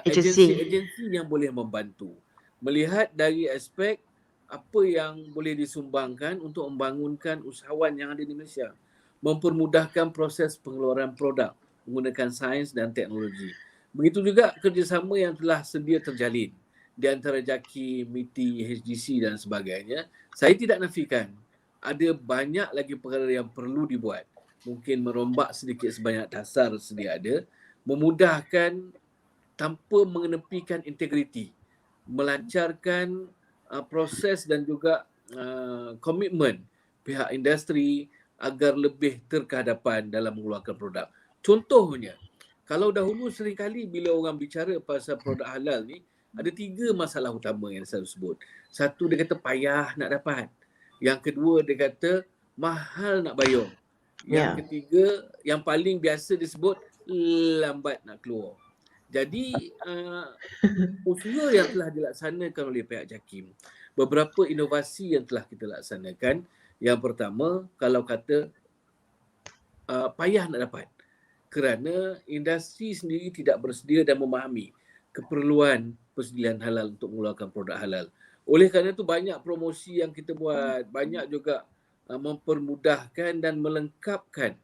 agensi-agensi yang boleh membantu. Melihat dari aspek apa yang boleh disumbangkan untuk membangunkan usahawan yang ada di Malaysia. Mempermudahkan proses pengeluaran produk menggunakan sains dan teknologi. Begitu juga kerjasama yang telah sedia terjalin di antara JAKIM, MITI, HGC dan sebagainya. Saya tidak nafikan ada banyak lagi perkara yang perlu dibuat. Mungkin merombak sedikit sebanyak dasar sedia ada, memudahkan tanpa mengenepikan integriti, melancarkan proses dan juga komitmen pihak industri agar lebih terkehadapan dalam mengeluarkan produk. Contohnya, kalau dahulu seringkali bila orang bicara pasal produk halal ni, ada 3 masalah utama yang saya sebut. Satu, dia kata payah nak dapat. Yang kedua, dia kata mahal nak bayar. Yang ketiga, yang paling biasa disebut lambat nak keluar. Jadi usaha yang telah dilaksanakan oleh pihak JAKIM, beberapa inovasi yang telah kita laksanakan. Yang pertama, kalau kata payah nak dapat, kerana industri sendiri tidak bersedia dan memahami keperluan persediaan halal untuk mengeluarkan produk halal. Oleh kerana itu banyak promosi yang kita buat, banyak juga mempermudahkan dan melengkapkan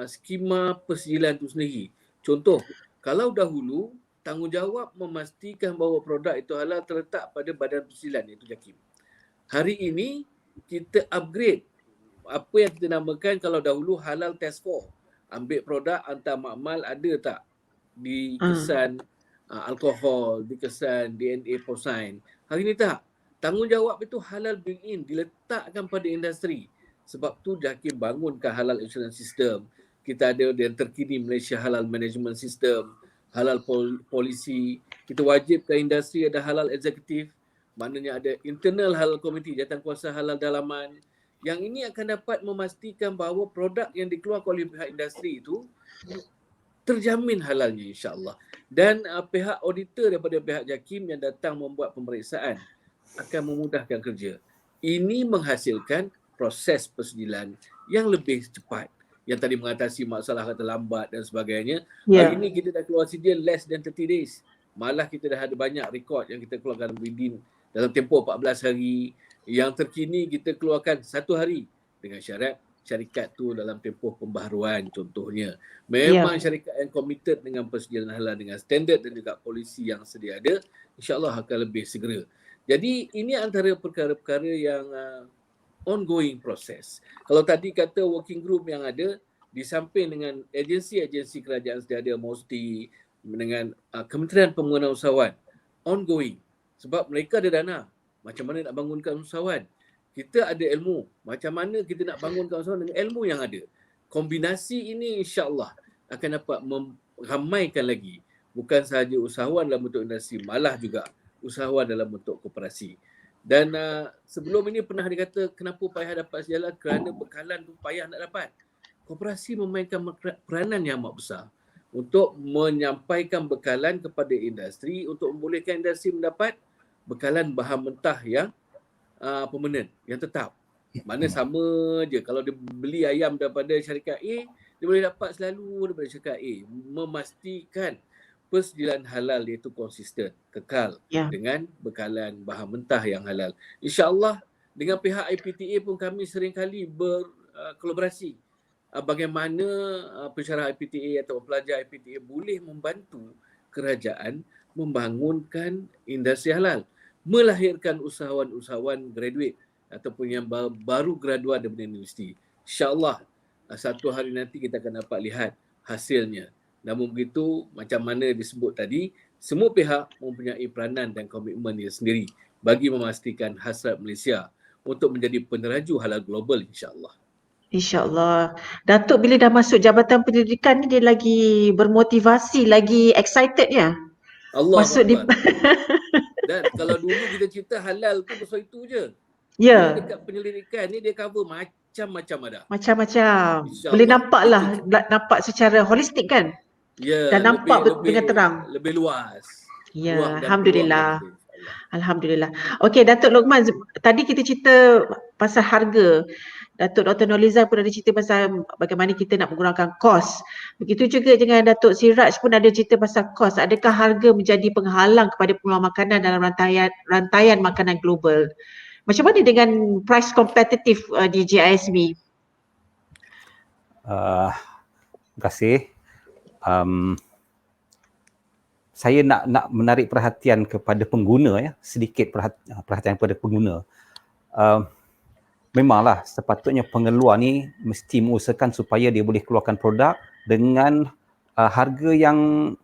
skema persediaan itu sendiri. Contoh, kalau dahulu tanggungjawab memastikan bahawa produk itu halal terletak pada badan persediaan, iaitu JAKIM. Hari ini kita upgrade apa yang kita namakan, kalau dahulu halal test for. Ambil produk hantar makmal, ada tak dikesan alkohol, dikesan DNA porcine. Hari ini tak. Tanggungjawab itu halal bring in, diletakkan pada industri. Sebab tu JAKIM bangunkan halal insurance system. Kita ada yang terkini Malaysia Halal Management System, halal polisi. Kita wajibkan industri ada halal eksekutif. Maknanya ada internal halal committee, jawatankuasa halal dalaman. Yang ini akan dapat memastikan bahawa produk yang dikeluarkan oleh pihak industri itu terjamin halalnya, insya-Allah. Dan pihak auditor daripada pihak JAKIM yang datang membuat pemeriksaan akan memudahkan kerja. Ini menghasilkan proses persediaan yang lebih cepat. Yang tadi mengatasi masalah kata lambat dan sebagainya. Hari ini kita dah keluar sedia less than 30 days. Malah kita dah ada banyak rekod yang kita keluarkan within dalam tempoh 14 hari. Yang terkini kita keluarkan 1 hari dengan syarat syarikat tu dalam tempoh pembaharuan contohnya. Memang syarikat yang komited dengan persediaan halal dengan standard dan juga polisi yang sedia ada, insya-Allah akan lebih segera. Jadi ini antara perkara-perkara yang ongoing proses. Kalau tadi kata working group yang ada, di samping dengan agensi-agensi kerajaan sedia ada, MOSTI dengan Kementerian Pembangunan Usahawan, ongoing. Sebab mereka ada dana. Macam mana nak bangunkan usahawan? Kita ada ilmu. Macam mana kita nak bangunkan usahawan dengan ilmu yang ada? Kombinasi ini insya-Allah akan dapat meramaikan lagi. Bukan sahaja usahawan dalam bentuk industri, malah juga usahawan dalam bentuk koperasi. Dan sebelum ini pernah dikata kenapa payah dapat sejalan, kerana bekalan tu payah nak dapat. Koperasi memainkan peranan yang amat besar untuk menyampaikan bekalan kepada industri untuk membolehkan industri mendapat bekalan bahan mentah yang permanent, yang tetap. Mana sama je, kalau dia beli ayam daripada syarikat A, dia boleh dapat selalu daripada syarikat A. Memastikan persediaan halal iaitu konsisten, kekal dengan bekalan bahan mentah yang halal. InsyaAllah dengan pihak IPTA pun kami seringkali berkolaborasi. Bagaimana pensyarah IPTA atau pelajar IPTA boleh membantu kerajaan membangunkan industri halal, melahirkan usahawan-usahawan graduate ataupun yang baru graduat daripada universiti. InsyaAllah satu hari nanti kita akan dapat lihat hasilnya. Namun begitu, macam mana disebut tadi, semua pihak mempunyai peranan dan komitmen dia sendiri bagi memastikan hasrat Malaysia untuk menjadi peneraju halal global, insyaAllah. InsyaAllah. Datuk bila dah masuk Jabatan Pendidikan ni, dia lagi bermotivasi, lagi excited ya? Allah masuk di Dan kalau dulu kita cerita halal tu pasal itu je. Ya. Dekat penyelidikan ni dia cover macam-macam ada. Macam-macam. Boleh nampak lah, nampak secara holistik kan? Ya. Dan nampak dengan terang. Lebih luas. Ya, Alhamdulillah. Alhamdulillah. Okey, Datuk Lokman, tadi kita cerita pasal harga. Datuk Dr. Nolizan pun ada cerita pasal bagaimana kita nak mengurangkan kos. Begitu juga dengan Datuk Siraj pun ada cerita pasal kos. Adakah harga menjadi penghalang kepada pengeluar makanan dalam rantaian makanan global? Macam mana dengan price kompetitif di GISB? Terima kasih. Saya nak menarik perhatian kepada pengguna, ya, sedikit perhatian kepada pengguna. Memanglah sepatutnya pengeluar ni mesti mengusahakan supaya dia boleh keluarkan produk dengan harga yang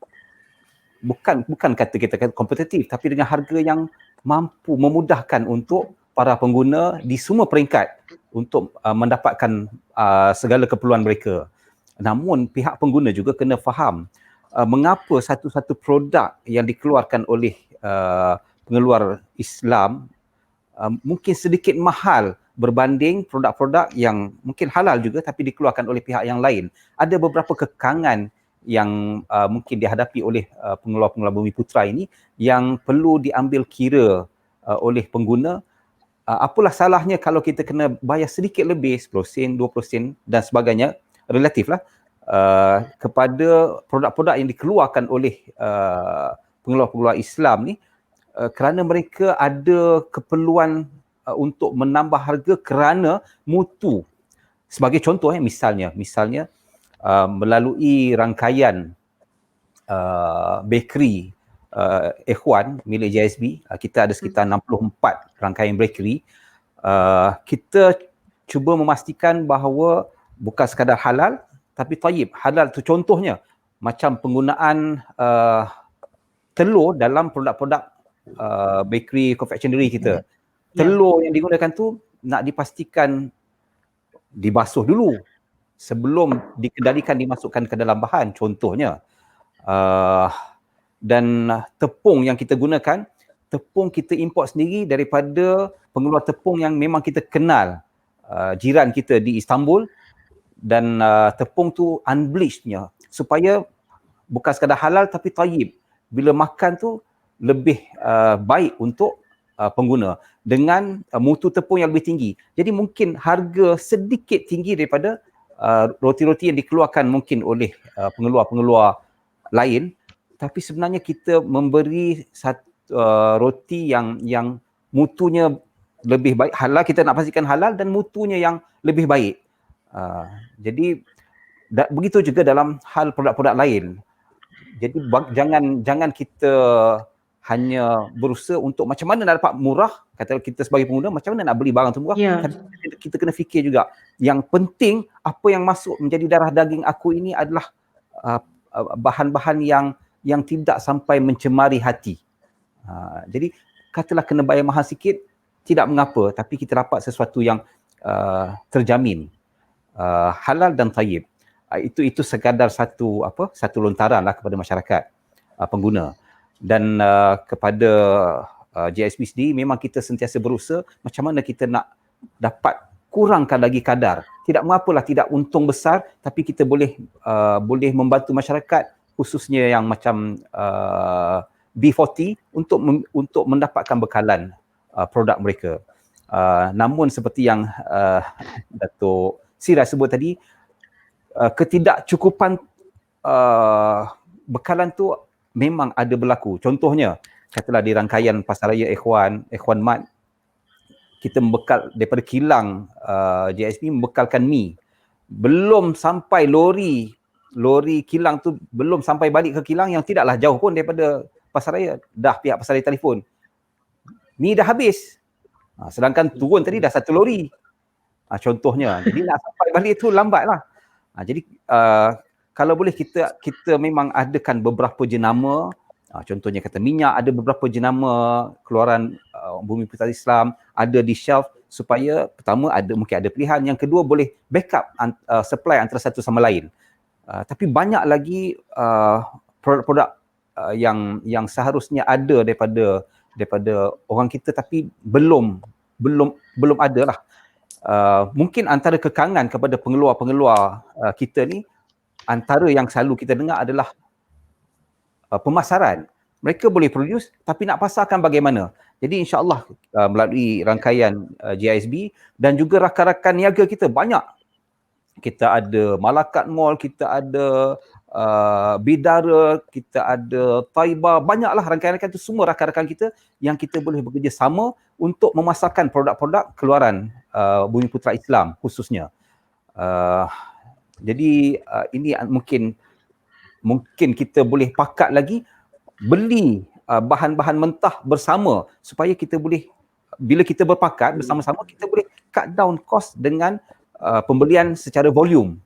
bukan kata kita kompetitif, tapi dengan harga yang mampu memudahkan untuk para pengguna di semua peringkat untuk mendapatkan segala keperluan mereka. Namun pihak pengguna juga kena faham mengapa satu-satu produk yang dikeluarkan oleh pengeluar Islam mungkin sedikit mahal berbanding produk-produk yang mungkin halal juga tapi dikeluarkan oleh pihak yang lain. Ada beberapa kekangan yang mungkin dihadapi oleh pengeluar-pengeluar Bumiputera ini yang perlu diambil kira oleh pengguna. Apalah salahnya kalau kita kena bayar sedikit lebih, 10 sen, 20 sen dan sebagainya, relatif lah, kepada produk-produk yang dikeluarkan oleh pengeluar-pengeluar Islam ni, kerana mereka ada keperluan untuk menambah harga kerana mutu. Sebagai contoh, misalnya melalui rangkaian bakery Ikhwan milik JSB, kita ada sekitar 64 rangkaian bakery. Kita cuba memastikan bahawa bukan sekadar halal tapi tayyib. Halal tu contohnya macam penggunaan telur dalam produk-produk bakery confectionery kita. Telur yang digunakan tu nak dipastikan dibasuh dulu sebelum dikendalikan dimasukkan ke dalam bahan, contohnya. Dan tepung yang kita gunakan, tepung kita import sendiri daripada pengeluar tepung yang memang kita kenal, jiran kita di Istanbul, dan tepung tu unbleachednya supaya bukan sekadar halal tapi tayyib. Bila makan tu lebih baik untuk pengguna dengan mutu tepung yang lebih tinggi. Jadi mungkin harga sedikit tinggi daripada roti-roti yang dikeluarkan mungkin oleh pengeluar-pengeluar lain, tapi sebenarnya kita memberi satu roti yang mutunya lebih baik. Halal, kita nak pastikan halal dan mutunya yang lebih baik. Jadi begitu juga dalam hal produk-produk lain. Jadi jangan kita hanya berusaha untuk macam mana nak dapat murah, kata kita sebagai pengguna macam mana nak beli barang tu murah, tapi kita kena fikir juga yang penting apa yang masuk menjadi darah daging aku ini adalah bahan-bahan yang tidak sampai mencemari hati. Jadi katalah kena bayar mahal sikit, tidak mengapa, tapi kita dapat sesuatu yang terjamin, halal dan tayyib. Itu sekadar satu lontaran lah kepada masyarakat pengguna. Dan kepada JSB sendiri memang kita sentiasa berusaha macam mana kita nak dapat kurangkan lagi kadar. Tidak mengapalah tidak untung besar, tapi kita boleh membantu masyarakat khususnya yang macam B40 untuk mendapatkan bekalan produk mereka. Namun seperti yang Datuk Siraj sebut tadi, ketidakcukupan bekalan tu memang ada berlaku. Contohnya, katalah di rangkaian Pasaraya Ikhwan Mart, kita membekal daripada kilang JSB membekalkan mi. Belum sampai lori kilang tu belum sampai balik ke kilang yang tidaklah jauh pun daripada Pasaraya, dah pihak Pasaraya telefon, mi dah habis. Sedangkan turun tadi dah 1 lori. Contohnya. Jadi nak sampai balik tu lambatlah. Jadi kalau boleh kita memang adakan beberapa jenama, contohnya kata minyak, ada beberapa jenama keluaran Bumiputera Islam ada di shelf supaya pertama mungkin ada pilihan, yang kedua boleh backup supply antara satu sama lain. Tapi banyak lagi produk-produk yang seharusnya ada daripada orang kita tapi belum ada lah. Mungkin antara kekangan kepada pengeluar kita ni, antara yang selalu kita dengar adalah pemasaran. mereka boleh produce tapi nak pasarkan bagaimana. Jadi insya-Allah melalui rangkaian GISB dan juga rakan-rakan niaga kita banyak. Kita ada Malakat Mall, kita ada Bidara, kita ada Taiba, banyaklah rangkaian-rangkaian itu semua rakan-rakan kita yang kita boleh bekerjasama untuk memasarkan produk-produk keluaran Bumiputra Islam khususnya. Jadi ini mungkin kita boleh pakat lagi beli bahan-bahan mentah bersama supaya kita boleh, bila kita berpakat bersama-sama, kita boleh cut down cost dengan pembelian secara volume.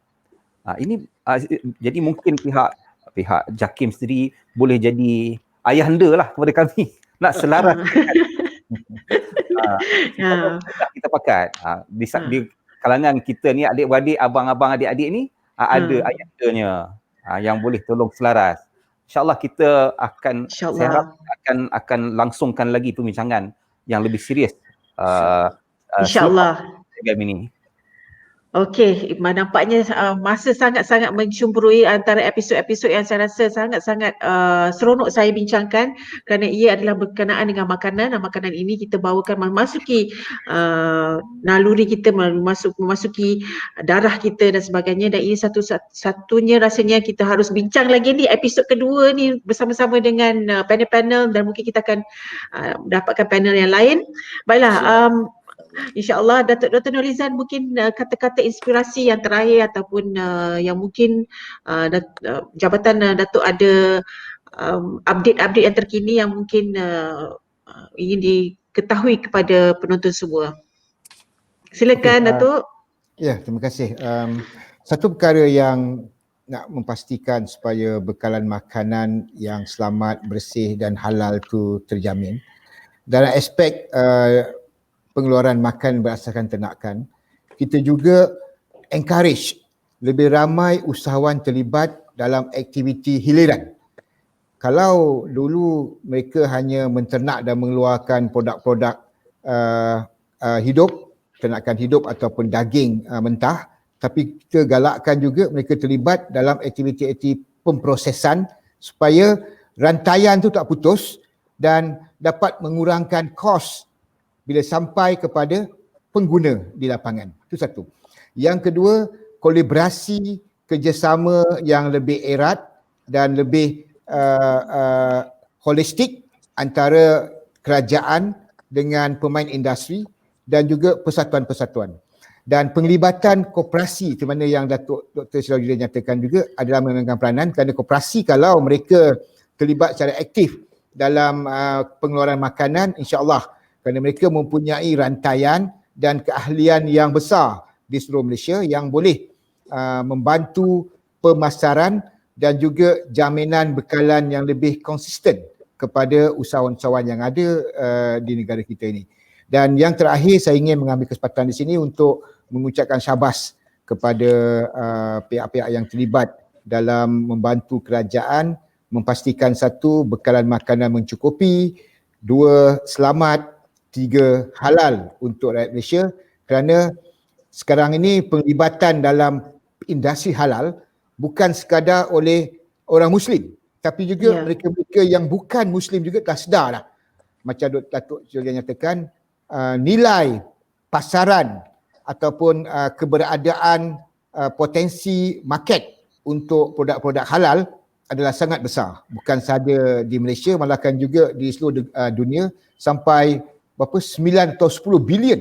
Jadi mungkin pihak JAKIM sendiri boleh jadi ayahanda lah kepada kami nak selaras kita pakat di kalangan kita ni, adik-beradik, abang-abang, adik-adik ni ada ayahandanya yang boleh tolong selaras. InsyaAllah kita akan, saya harap akan langsungkan lagi perbincangan yang lebih serius InsyaAllah ini. Okey, nampaknya masa sangat-sangat mencemburui antara episod-episod yang saya rasa sangat-sangat seronok saya bincangkan kerana ia adalah berkenaan dengan makanan, dan makanan ini kita bawakan memasuki naluri kita, memasuki darah kita dan sebagainya, dan ini satu-satunya rasanya kita harus bincang lagi ni episod kedua ni bersama-sama dengan panel-panel, dan mungkin kita akan dapatkan panel yang lain. Baiklah, InsyaAllah Dr. Nurlizan, mungkin kata-kata inspirasi yang terakhir ataupun yang mungkin Jabatan Datuk ada update-update yang terkini yang mungkin ingin diketahui kepada penonton semua. Silakan Datuk. Ya, terima kasih. Satu perkara yang nak memastikan supaya bekalan makanan yang selamat, bersih dan halal tu terjamin. Dalam aspek pengeluaran makan berdasarkan ternakan, kita juga encourage lebih ramai usahawan terlibat dalam aktiviti hiliran. Kalau dulu mereka hanya menternak dan mengeluarkan produk-produk hidup, ternakan hidup ataupun daging mentah, tapi kita galakkan juga mereka terlibat dalam aktiviti-aktiviti pemprosesan supaya rantaian tu tak putus dan dapat mengurangkan kos bila sampai kepada pengguna di lapangan. Itu satu. Yang kedua, kolaborasi kerjasama yang lebih erat dan lebih holistik antara kerajaan dengan pemain industri dan juga persatuan-persatuan. Dan penglibatan koperasi, di mana yang Dr. Sirajuddin nyatakan juga adalah memainkan peranan, kerana koperasi kalau mereka terlibat secara aktif dalam pengeluaran makanan, insya-Allah, kerana mereka mempunyai rantaian dan keahlian yang besar di seluruh Malaysia yang boleh membantu pemasaran dan juga jaminan bekalan yang lebih konsisten kepada usahawan-usahawan yang ada di negara kita ini. Dan yang terakhir, saya ingin mengambil kesempatan di sini untuk mengucapkan syabas kepada pihak-pihak yang terlibat dalam membantu kerajaan memastikan satu, bekalan makanan mencukupi, dua, selamat, tiga, halal untuk rakyat Malaysia, kerana sekarang ini penglibatan dalam industri halal bukan sekadar oleh orang Muslim, tapi juga mereka-mereka yang bukan Muslim juga telah sedar dah. Macam Datuk Sirajuddin nyatakan, nilai pasaran ataupun keberadaan potensi market untuk produk-produk halal adalah sangat besar. Bukan sahaja di Malaysia, malahkan juga di seluruh dunia, sampai berapa 9 atau 10 bilion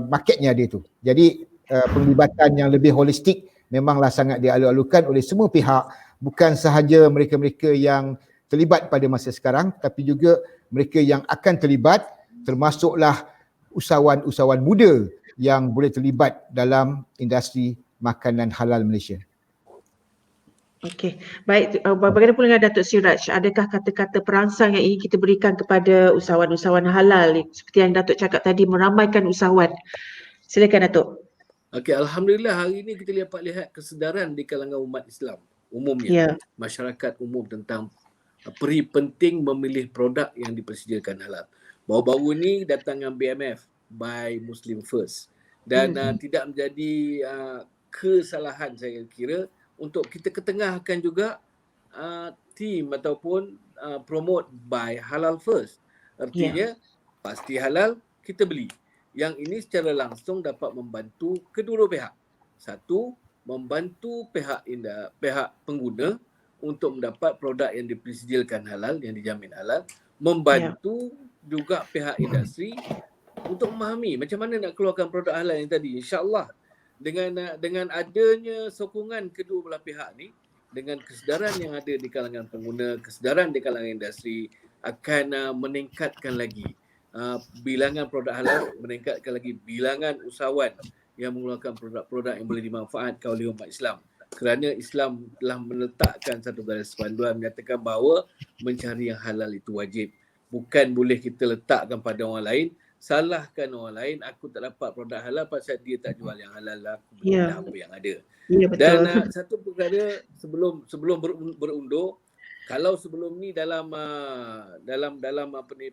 marketnya dia tu. Jadi penglibatan yang lebih holistik memanglah sangat dialu-alukan oleh semua pihak, bukan sahaja mereka-mereka yang terlibat pada masa sekarang, tapi juga mereka yang akan terlibat, termasuklah usahawan-usahawan muda yang boleh terlibat dalam industri makanan halal Malaysia. Okey, baik. Bagaimana pula dengan Datuk Siraj? Adakah kata-kata perangsang yang ingin kita berikan kepada usahawan-usahawan halal seperti yang Datuk cakap tadi, meramaikan usahawan? Silakan Datuk. Okey, alhamdulillah hari ini kita dapat lihat kesedaran di kalangan umat Islam umumnya, masyarakat umum tentang peri penting memilih produk yang dipersediakan halal. Baru-baru ni datangan BMF, Buy Muslim First, dan tidak menjadi kesalahan saya kira untuk kita ketengahkan juga team ataupun promote by halal first. Artinya pasti halal, kita beli. Yang ini secara langsung dapat membantu kedua-dua pihak. Satu, membantu pihak pengguna untuk mendapat produk yang dipersedialkan halal, yang dijamin halal. Membantu juga pihak industri untuk memahami macam mana nak keluarkan produk halal yang tadi. InsyaAllah dengan adanya sokongan kedua belah pihak ni, dengan kesedaran yang ada di kalangan pengguna, kesedaran di kalangan industri, akan meningkatkan lagi bilangan produk halal, meningkatkan lagi bilangan usahawan yang mengeluarkan produk-produk yang boleh dimanfaatkan oleh umat Islam. Kerana Islam telah meletakkan satu garis panduan menyatakan bahawa mencari yang halal itu wajib. Bukan boleh kita letakkan pada orang lain, salahkan orang lain, aku tak dapat produk halal pasal dia tak jual yang halal lah, aku belilah apa yang ada. Betul. Dan satu perkara sebelum berundur, kalau sebelum ni dalam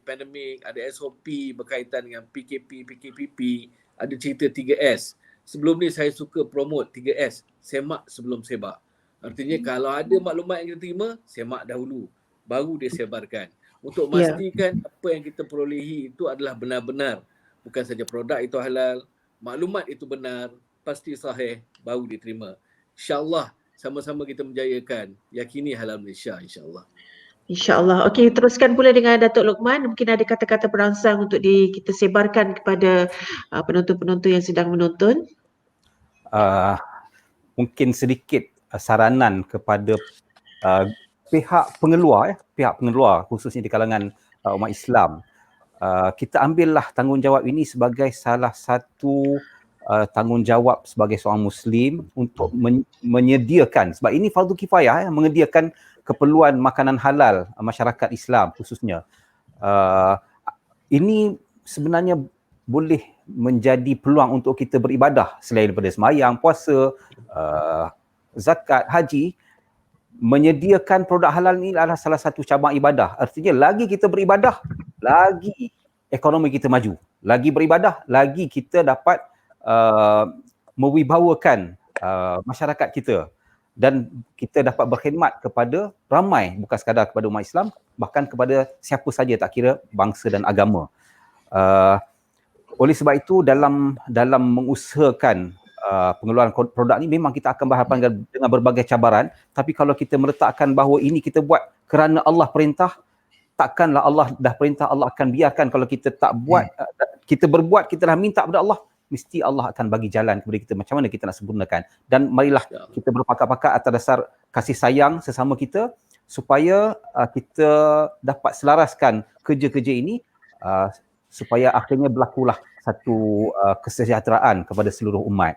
pandemik ada SOP berkaitan dengan PKP, PKPP, ada cerita 3S. Sebelum ni saya suka promote 3S, semak sebelum sebar. Artinya kalau ada maklumat yang kita terima, semak dahulu, baru dia sebarkan. Untuk memastikan apa yang kita perolehi itu adalah benar-benar. Bukan saja produk itu halal, maklumat itu benar, pasti sahih, baru diterima. InsyaAllah sama-sama kita menjayakan, yakini halal Malaysia insyaAllah. InsyaAllah. Okey, teruskan pula dengan Datuk Luqman. Mungkin ada kata-kata perangsang untuk kita sebarkan kepada penonton-penonton yang sedang menonton. Mungkin sedikit saranan kepada pihak pengeluar khususnya di kalangan umat Islam. Kita ambillah tanggungjawab ini sebagai salah satu tanggungjawab sebagai seorang Muslim untuk menyediakan, sebab ini fardu kifayah, menyediakan keperluan makanan halal masyarakat Islam khususnya. Ini sebenarnya boleh menjadi peluang untuk kita beribadah selain daripada sembahyang, puasa, zakat, haji. Menyediakan produk halal ini adalah salah satu cabang ibadah. Artinya lagi kita beribadah, lagi ekonomi kita maju. Lagi beribadah, lagi kita dapat mewibawakan masyarakat kita. Dan kita dapat berkhidmat kepada ramai, bukan sekadar kepada umat Islam, bahkan kepada siapa saja, tak kira bangsa dan agama. Oleh sebab itu dalam mengusahakan pengeluaran produk ni memang kita akan berhadapan dengan berbagai cabaran, tapi kalau kita meletakkan bahawa ini kita buat kerana Allah perintah, takkanlah Allah dah perintah Allah akan biarkan kalau kita tak buat. Kita berbuat, kita dah minta kepada Allah, mesti Allah akan bagi jalan kepada kita macam mana kita nak sempurnakan. Dan marilah kita berpakat-pakat atas dasar kasih sayang sesama kita supaya kita dapat selaraskan kerja-kerja ini supaya akhirnya berlakulah satu kesejahteraan kepada seluruh umat.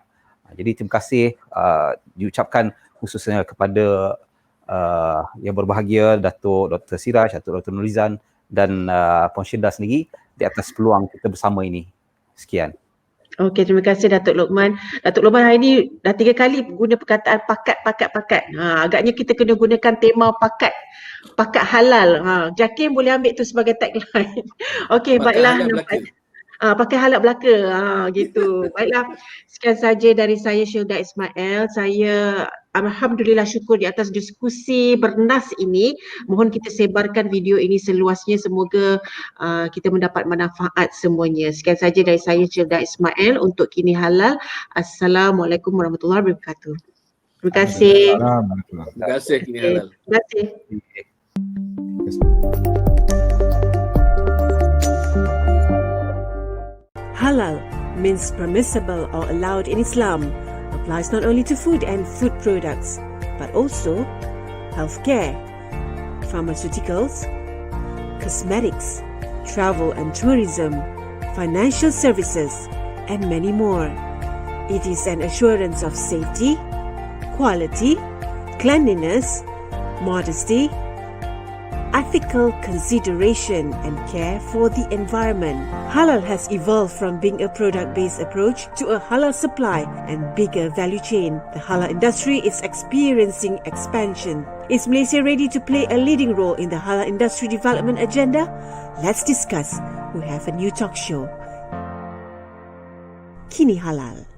Jadi terima kasih diucapkan khususnya kepada yang berbahagia Datuk Dr. Siraj, Dr. Nolizan dan Puan Syedah sendiri di atas peluang kita bersama ini. Sekian. Okey, terima kasih Datuk Luqman. Datuk Luqman hari ini dah 3 kali guna perkataan pakat. Agaknya kita kena gunakan tema pakat halal. Jakim boleh ambil tu sebagai tagline. Okey, baiklah. Pakai halal belaka. Gitu. Baiklah. Sekian saja dari saya, Syilda Ismail. Saya alhamdulillah syukur di atas diskusi bernas ini. Mohon kita sebarkan video ini seluasnya. Semoga kita mendapat manfaat semuanya. Sekian saja dari saya, Syilda Ismail, untuk Kini Halal. Assalamualaikum warahmatullahi wabarakatuh. Terima kasih. Terima kasih Kini Halal. Terima kasih. Halal means permissible or allowed in Islam. Applies not only to food and food products, but also healthcare, pharmaceuticals, cosmetics, travel and tourism, financial services, and many more. It is an assurance of safety, quality, cleanliness, modesty, ethical consideration and care for the environment. Halal has evolved from being a product-based approach to a halal supply and bigger value chain. The halal industry is experiencing expansion. Is Malaysia ready to play a leading role in the halal industry development agenda? Let's discuss. We have a new talk show. Kini Halal.